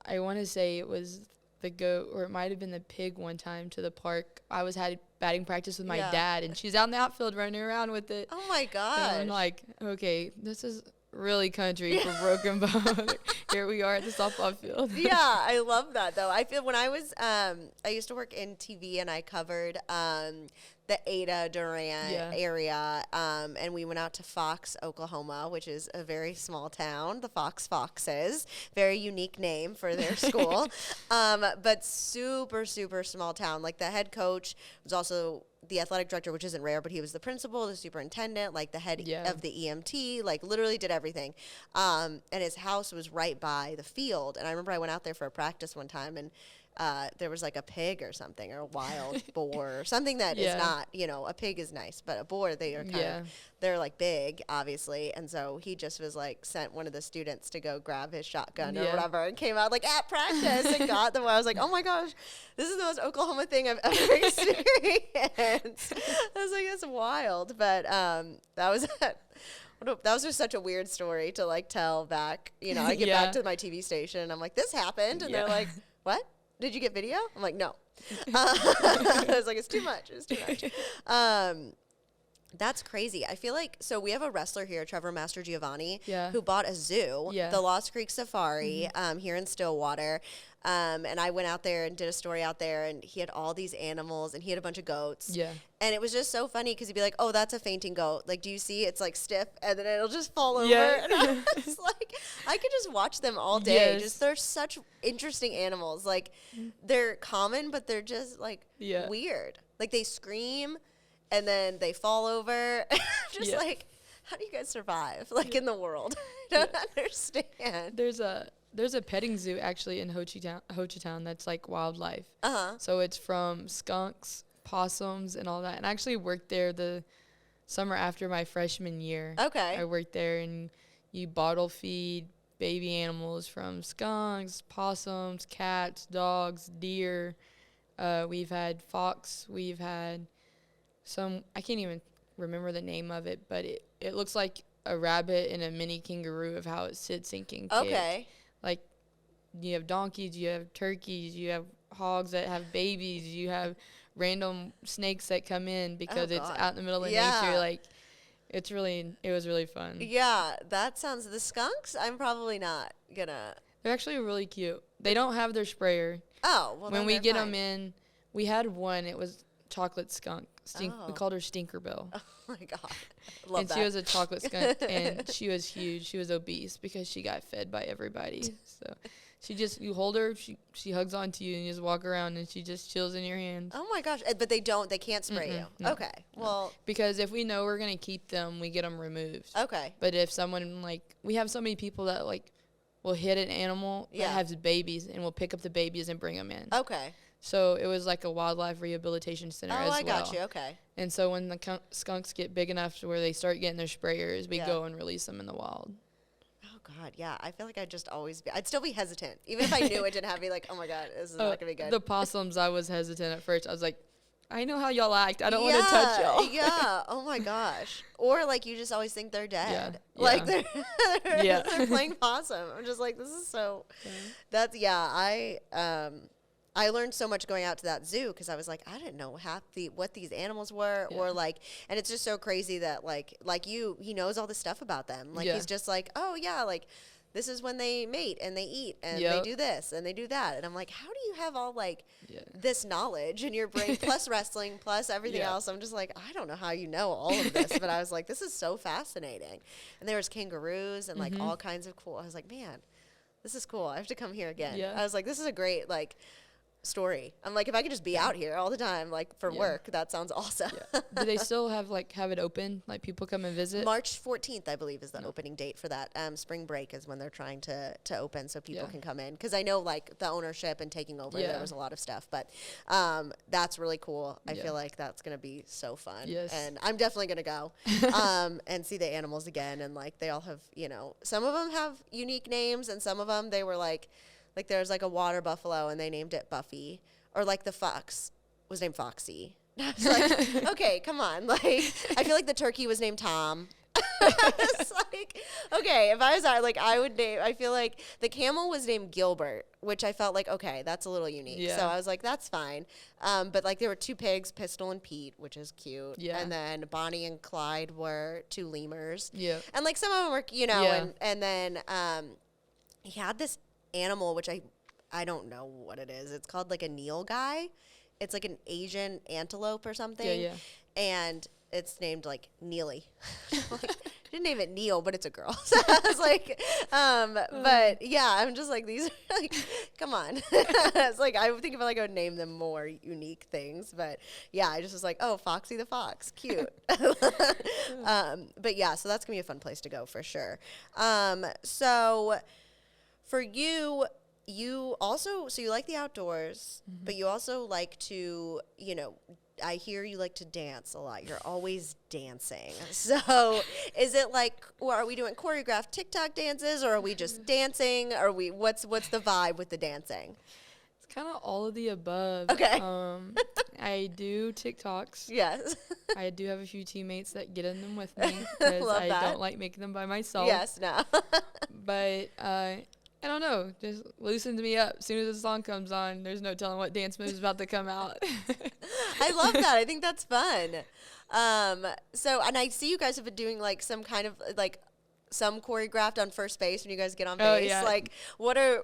I want to say it was the goat, or it might have been the pig one time, to the park. I had batting practice with my dad, and she's out in the outfield running around with it. Oh my gosh. And I'm like, okay, this is really country for Broken Bow. Here we are at the softball field. Yeah, I love that though. I feel when I was, I used to work in TV, and I covered the Ada Durant area, and we went out to Fox, Oklahoma, which is a very small town. The Foxes, very unique name for their school, but super, super small town. Like the head coach was also the athletic director, which isn't rare, but he was the principal, the superintendent, like the head of the EMT, like literally did everything. And his house was right by the field. And I remember I went out there for a practice one time, and there was like a pig or something, or a wild boar or something that is not, a pig is nice, but a boar, they are they're like big, obviously. And so he just was like sent one of the students to go grab his shotgun or whatever, and came out like at practice and got them. I was like, oh my gosh, this is the most Oklahoma thing I've ever experienced. I was like, it's wild. But that was just such a weird story to like tell back. I get back to my TV station, and I'm like, this happened. And they're like, what? Did you get video? I'm like, no. I was like, it's too much. It's too much. That's crazy. I feel like, so we have a wrestler here, Trevor Mastrogiovanni, who bought a zoo, the Lost Creek Safari, here in Stillwater. And I went out there and did a story out there, and he had all these animals, and he had a bunch of goats. Yeah. And it was just so funny because he'd be like, oh, that's a fainting goat. Like, do you see? It's like stiff, and then it'll just fall over. Yeah. And I was like, I could just watch them all day. Yes. They're such interesting animals. Like, they're common, but they're just like weird. Like, they scream, and then they fall over. Just like, how do you guys survive, like, in the world? I don't understand. There's a petting zoo actually in Ho Chi Town that's like wildlife. So it's from skunks, possums, and all that. And I actually worked there the summer after my freshman year. Okay. I worked there, and you bottle feed baby animals from skunks, possums, cats, dogs, deer. We've had fox. We've had some, I can't even remember the name of it, but it looks like a rabbit and a mini kangaroo of how it sits and can kick. Okay. Like, you have donkeys, you have turkeys, you have hogs that have babies, you have random snakes that come in because it's out in the middle of nature. Like, it was really fun. Yeah, that sounds, the skunks, I'm probably not gonna. They're actually really cute. They don't have their sprayer. Oh, well, when we get them in, we had one, it was chocolate skunk. We called her Stinkerbill. Oh my God. Love and that. she was a chocolate skunk, and she was huge. She was obese because she got fed by everybody. So you hold her, she hugs onto you, and you just walk around, and she just chills in your hands. Oh my gosh. But they can't spray you. No. Okay. Well. Because if we know we're going to keep them, we get them removed. Okay. But if someone, we have so many people that, will hit an animal that has babies, and will pick up the babies and bring them in. Okay. So it was like a wildlife rehabilitation center as well. Oh, I got you. Okay. And so when the skunks get big enough to where they start getting their sprayers, we go and release them in the wild. Oh God, yeah. I feel like I'd still be hesitant, even if I knew it didn't have me. Like, oh my God, this is not gonna be good. The possums, I was hesitant at first. I was like, I know how y'all act. I don't want to touch y'all. Yeah. Oh my gosh. Or you just always think they're dead. Yeah. Like they're playing possum. I'm just like, this is so. That's I learned so much going out to that zoo because I was like, I didn't know what these animals were, or and it's just so crazy that he knows all this stuff about them. He's just like, oh yeah, this is when they mate and they eat and they do this and they do that. And I'm like, how do you have all this knowledge in your brain plus wrestling plus everything else? I'm just like, I don't know how you know all of this, but I was like, this is so fascinating. And there was kangaroos and all kinds of cool. I was like, man, this is cool. I have to come here again. Yeah. I was like, this is a great story. I'm like, if I could just be out here all the time, for work, that sounds awesome. Yeah. Do they still have it open? People come and visit? March 14th, I believe, is the opening date for that. Spring break is when they're trying to open so people can come in. Because I know the ownership and taking over, there was a lot of stuff. But that's really cool. I feel like that's going to be so fun. Yes. And I'm definitely going to go and see the animals again. And they all have, some of them have unique names, and some of them they were there's a water buffalo and they named it Buffy, or the fox was named Foxy. I was like, okay, come on. I feel like the turkey was named Tom. It's okay, if I was out, I would name, I feel like the camel was named Gilbert, which I felt okay, that's a little unique. Yeah. So I was like, that's fine. But there were 2 pigs, Pistol and Pete, which is cute. Yeah. And then Bonnie and Clyde were 2 lemurs. Yeah. And some of them were, and then he had this animal, which I don't know what it is. It's called a Nilgai. It's an Asian antelope or something. Yeah, yeah. And it's named Neely. Didn't name it Neil, but it's a girl. So I was but yeah, I'm just these are come on. It's I would think if I would name them more unique things, but yeah, I just was oh, Foxy the Fox, cute. But yeah, so that's gonna be a fun place to go for sure. So for you also, so you like the outdoors, but you also like to, I hear you like to dance a lot. You're always dancing. So is it or are we doing choreographed TikTok dances, or are we just dancing? What's the vibe with the dancing? It's kind of all of the above. Okay. I do TikToks. Yes. I do have a few teammates that get in them with me because I don't like making them by myself. Yes, no. But I don't know, just loosens me up. As soon as the song comes on, there's no telling what dance move is about to come out. I love that. I think that's fun. So, and I see you guys have been doing some kind of some choreographed on first base when you guys get on base. Yeah.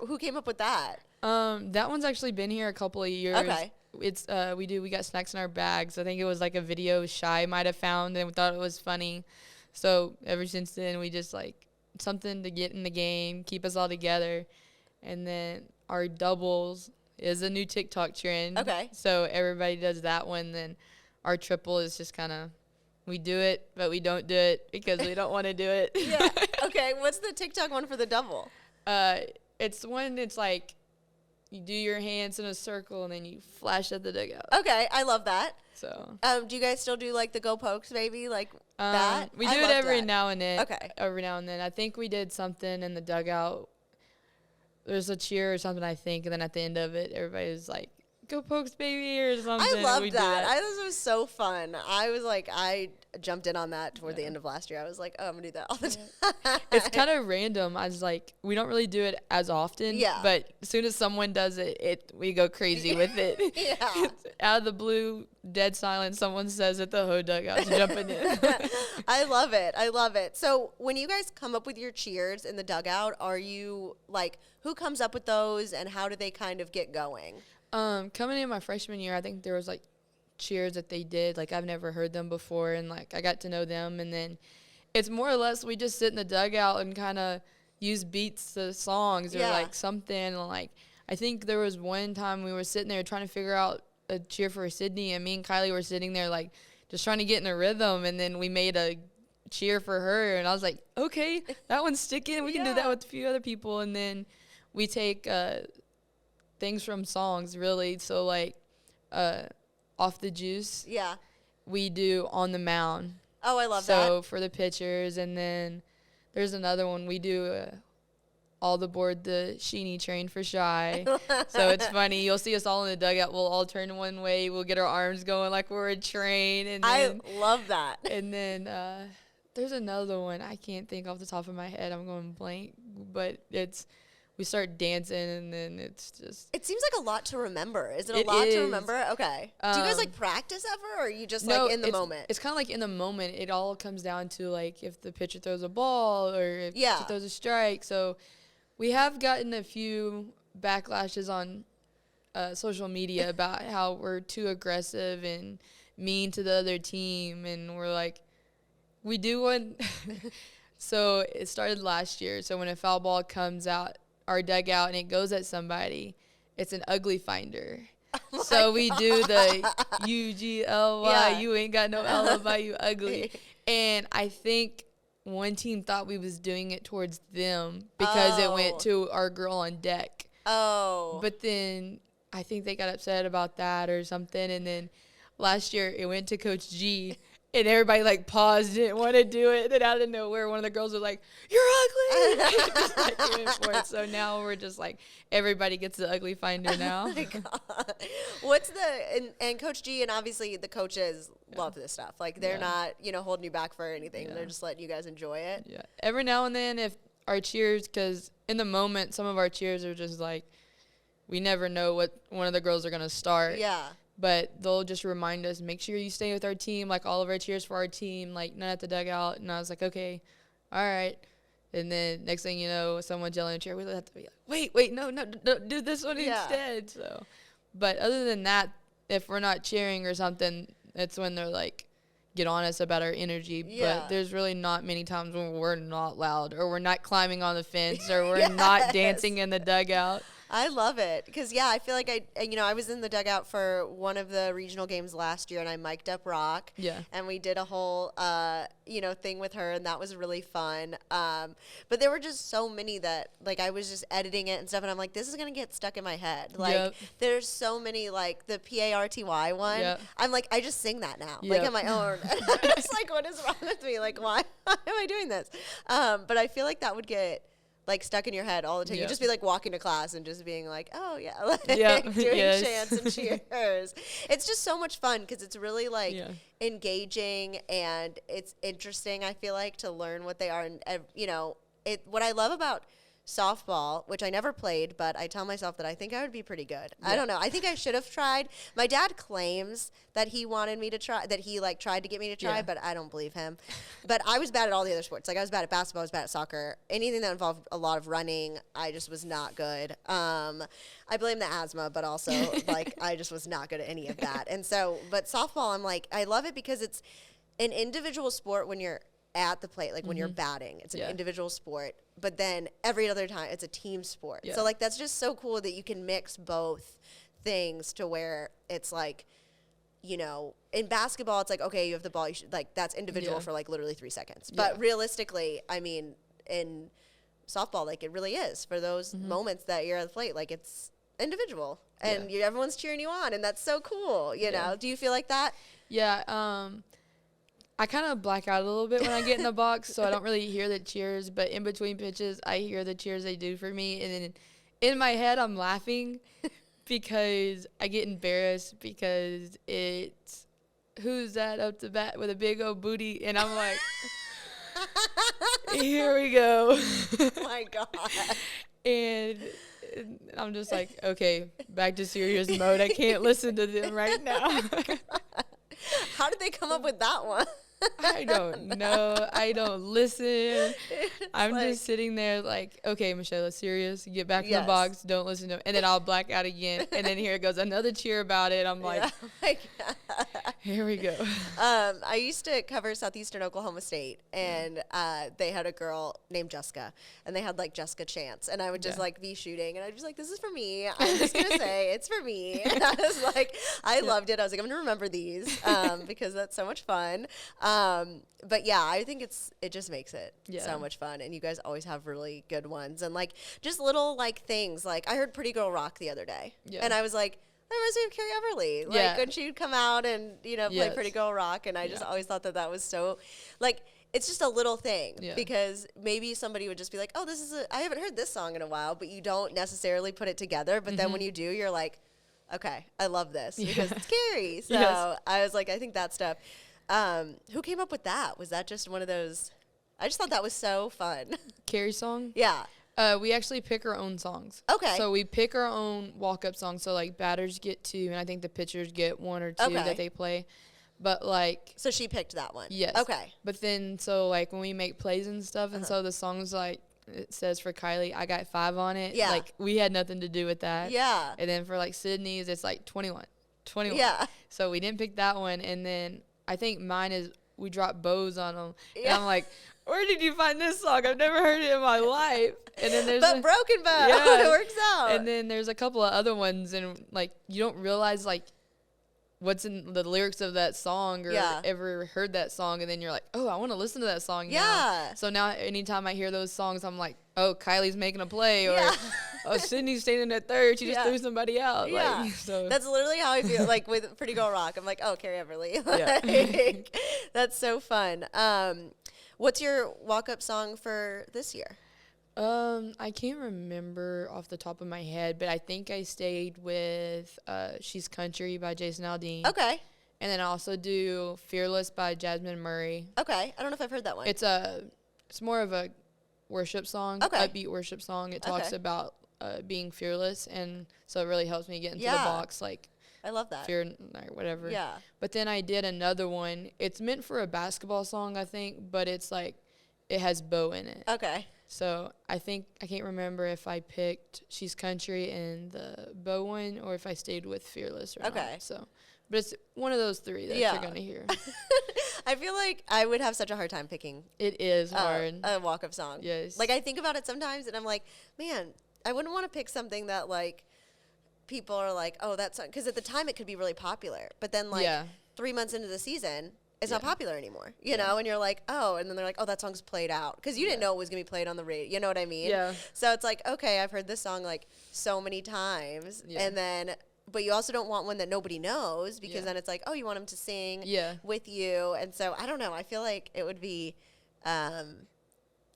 Who came up with that? That one's actually been here a couple of years. Okay. It's we got snacks in our bags. I think it was a video Shy might have found and we thought it was funny. So ever since then we just something to get in the game, keep us all together. And then our doubles is a new TikTok trend. Okay. So everybody does that one. Then our triple is just we do it, but we don't do it because we don't want to do it. Yeah. Okay. What's the TikTok one for the double? It's when it's you do your hands in a circle and then you flash at the dugout. Okay. I love that. So. Do you guys still do the Go Pokes baby? That? We do it every now and then. Okay. Every now and then. I think we did something in the dugout. There's a cheer or something, I think, and then at the end of it, everybody was like, "Go Pokes, baby," or something. I loved that. I thought it was so fun. I was like, I jumped in on that toward the end of last year. I was like, oh, I'm going to do that all the time. It's kind of random. I was like, we don't really do it as often. Yeah. But as soon as someone does it, we go crazy with it. Yeah. Out of the blue, dead silence, someone says it, the whole dugout's jumping in. I love it. I love it. So when you guys come up with your cheers in the dugout, are you like, who comes up with those and how do they kind of get going? Coming in my freshman year, I think there was like cheers that they did. Like I've never heard them before, and like I got to know them. And then it's more or less we just sit in the dugout and kind of use beats to songs or like something. And like I think there was one time we were sitting there trying to figure out a cheer for Sydney, and me and Kylie were sitting there like just trying to get in a rhythm. And then we made a cheer for her, and I was like, okay, that one's sticking. We can do that with a few other people. And then we take things from songs, really. So like Off the Juice, we do On the Mound. Oh, I love that. So for the pitchers. And then there's another one we do, All Aboard the Sheeny Train for Shy. So it's funny, you'll see us all in the dugout, we'll all turn one way, we'll get our arms going like we're a train. And then, I love that. And then there's another one I can't think off the top of my head, I'm going blank, but we start dancing, and then it's just... It seems like a lot to remember. Is it a lot to remember? Okay. Do you guys, like, practice ever, or are you just, like, in the moment? It's kind of like in the moment. It all comes down to, like, if the pitcher throws a ball or if the pitcher throws a strike. So we have gotten a few backlashes on social media about how we're too aggressive and mean to the other team, and we're like... We do one... So it started last year. So when a foul ball comes out our dugout and it goes at somebody, it's an ugly finder. Oh so we do the UGLY, you ain't got no alibi, you ugly. And I think one team thought we was doing it towards them because it went to our girl on deck. Oh. But then I think they got upset about that or something. And then last year it went to Coach G. And everybody, like, paused, didn't want to do it. Then out of nowhere, one of the girls was like, "You're ugly!" Just, like, going for it. So now we're just, like, everybody gets the ugly finder now. Oh, my God. What's and Coach G and obviously the coaches love this stuff. Like, they're not, holding you back for anything. They're just letting you guys enjoy it. Yeah. Every now and then, if our cheers, because in the moment, some of our cheers are just, like, we never know what one of the girls are going to start. Yeah. But they'll just remind us, make sure you stay with our team, like all of our cheers for our team, like none at the dugout. And I was like, okay, all right. And then next thing you know, someone's yelling at a cheer. We have to be like, wait, no, do this one instead. So, but other than that, if we're not cheering or something, it's when they're like, get on us about our energy. Yeah. But there's really not many times when we're not loud or we're not climbing on the fence or we're not dancing in the dugout. I love it because, I feel like I was in the dugout for one of the regional games last year, and I mic'd up Rock. Yeah. And we did a whole, thing with her, and that was really fun. But there were just so many that, like, I was just editing it and stuff, and I'm like, this is going to get stuck in my head. Like, there's so many, like, the PARTY one. Yep. I'm like, I just sing that now, like, on my own. And I'm just like, what is wrong with me? Like, why am I doing this? But I feel like that would get... like stuck in your head all the time. You'd just be like walking to class and just being like, oh yeah, like doing chants and cheers. It's just so much fun because it's really like engaging and it's interesting. I feel like to learn what they are and what I love about softball, which I never played, but I tell myself that I think I would be pretty good. Yeah. I don't know. I think I should have tried. My dad claims that he wanted me to try, that he like tried to get me to try, but I don't believe him. But I was bad at all the other sports. Like I was bad at basketball, I was bad at soccer. Anything that involved a lot of running, I just was not good. I blame the asthma, but also like I just was not good at any of that. And so, but softball, I'm like, I love it because it's an individual sport when you're at the plate, like when you're batting, it's an individual sport, but then every other time it's a team sport. So like that's just so cool that you can mix both things to where it's like, in basketball it's like, okay, you have the ball, you should, like that's individual for like literally 3 seconds, but realistically, I mean, in softball, like it really is for those moments that you're at the plate, like it's individual and everyone's cheering you on, and that's so cool. You know, do you feel like that? I kind of black out a little bit when I get in the box, so I don't really hear the cheers. But in between pitches, I hear the cheers they do for me. And then in my head, I'm laughing because I get embarrassed because it's, who's that up to bat with a big old booty? And I'm like, here we go. Oh, my God. And I'm just like, okay, back to serious mode. I can't listen to them right now. How did they come up with that one? I don't know. I don't listen. I'm like, just sitting there like, okay, Michelle, serious. Get back in Yes. the box. Don't listen to him. And then I'll black out again. And then here goes another cheer about it. I'm like, yeah, oh my God. here we go. I used to cover Southeastern Oklahoma State, and they had a girl named Jessica, and they had like Jessica chants, and I would just like be shooting, and I'd just like, this is for me. I'm just gonna say it's for me. And I was like, I loved it. I was like, I'm gonna remember these because that's so much fun. But yeah, I think it just makes it so much fun, and you guys always have really good ones, and like just little like things. Like I heard "Pretty Girl Rock" the other day, and I was like, that reminds me of Carrie Everly. Like when she'd come out and play "Pretty Girl Rock," and I just always thought that was so like. It's just a little thing because maybe somebody would just be like, oh, I haven't heard this song in a while, but you don't necessarily put it together. But then when you do, you're like, okay, I love this because it's Carrie. So I was like, I think that stuff. Who came up with that? Was that just one of those? I just thought that was so fun. Carrie song? Yeah. We actually pick our own songs. Okay. So we pick our own walk-up songs. So like batters get 2, and I think the pitchers get 1 or 2 that they play. But like, so she picked that one. Yes. Okay. But then so like when we make plays and stuff, and so the song's like, it says for Kylie, I got 5 on it. Yeah. Like we had nothing to do with that. Yeah. And then for like Sydney's, it's like 21. Yeah. So we didn't pick that one. And then I think mine is we dropped bows on them. Yeah. And I'm like, where did you find this song? I've never heard it in my life. And then there's Broken Bow. Yeah. It works out. And then there's a couple of other ones, and like you don't realize like what's in the lyrics of that song or ever heard that song, and then you're like, oh, I want to listen to that song now. So now anytime I hear those songs, I'm like, oh, Kylie's making a play, or oh, Sydney's standing at third. She just threw somebody out. Yeah. Like, so. That's literally how I feel like with Pretty Girl Rock. I'm like, oh, Carrie Everly. Like, that's so fun. What's your walk-up song for this year? I can't remember off the top of my head, but I think I stayed with She's Country by Jason Aldean. Okay. And then I also do Fearless by Jasmine Murray. Okay. I don't know if I've heard that one. It's more of a worship song, upbeat worship song. It talks about being fearless, and so it really helps me get into the box, like I love that. Fear or whatever. Yeah. But then I did another one. It's meant for a basketball song, I think, but it's like it has Bo in it. Okay. So I think I can't remember if I picked She's Country and the Bo one, or if I stayed with Fearless or not. So, but it's one of those 3 that you're gonna hear. I feel like I would have such a hard time picking. It is hard. A walk-up song. Yes. Like I think about it sometimes, and I'm like, man, I wouldn't want to pick something that like people are like, oh, that song, because at the time it could be really popular, but then like 3 months into the season, it's not popular anymore, you know, and you're like, oh, and then they're like, oh, that song's played out, because you didn't know it was going to be played on the radio, you know what I mean? Yeah. So it's like, okay, I've heard this song like so many times, and then, but you also don't want one that nobody knows, because then it's like, oh, you want them to sing with you, and so, I don't know, I feel like it would be, I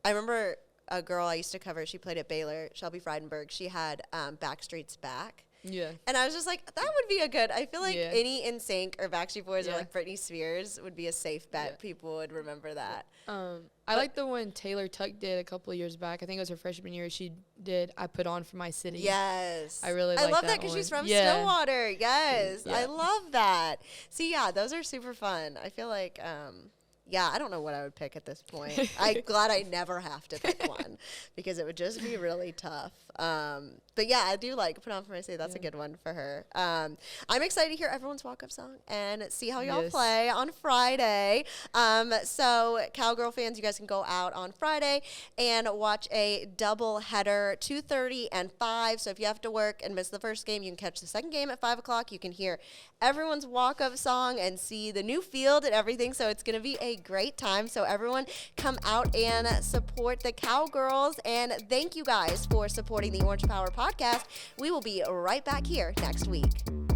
remember a girl I used to cover, she played at Baylor, Shelby Frydenberg, she had Backstreet's Back. Yeah. And I was just like, that would be a good, I feel like any NSYNC or Backstreet Boys or like Britney Spears would be a safe bet. People would remember that. I like the one Taylor Tuck did a couple of years back. I think it was her freshman year. She did I Put On For My City. Yes. I really like that. I love that because she's from Stillwater. Yes. I love that. See, those are super fun. I feel like, I don't know what I would pick at this point. I'm glad I never have to pick one because it would just be really tough. But yeah, I do like Put On For My City. That's a good one for her. I'm excited to hear everyone's walk-up song and see how y'all play on Friday. So Cowgirl fans, you guys can go out on Friday and watch a double header, 2:30 and 5. So if you have to work and miss the first game, you can catch the second game at 5 o'clock. You can hear everyone's walk-up song and see the new field and everything. So it's going to be a great time. So everyone come out and support the Cowgirls. And thank you guys for supporting the Orange Power Podcast. We will be right back here next week.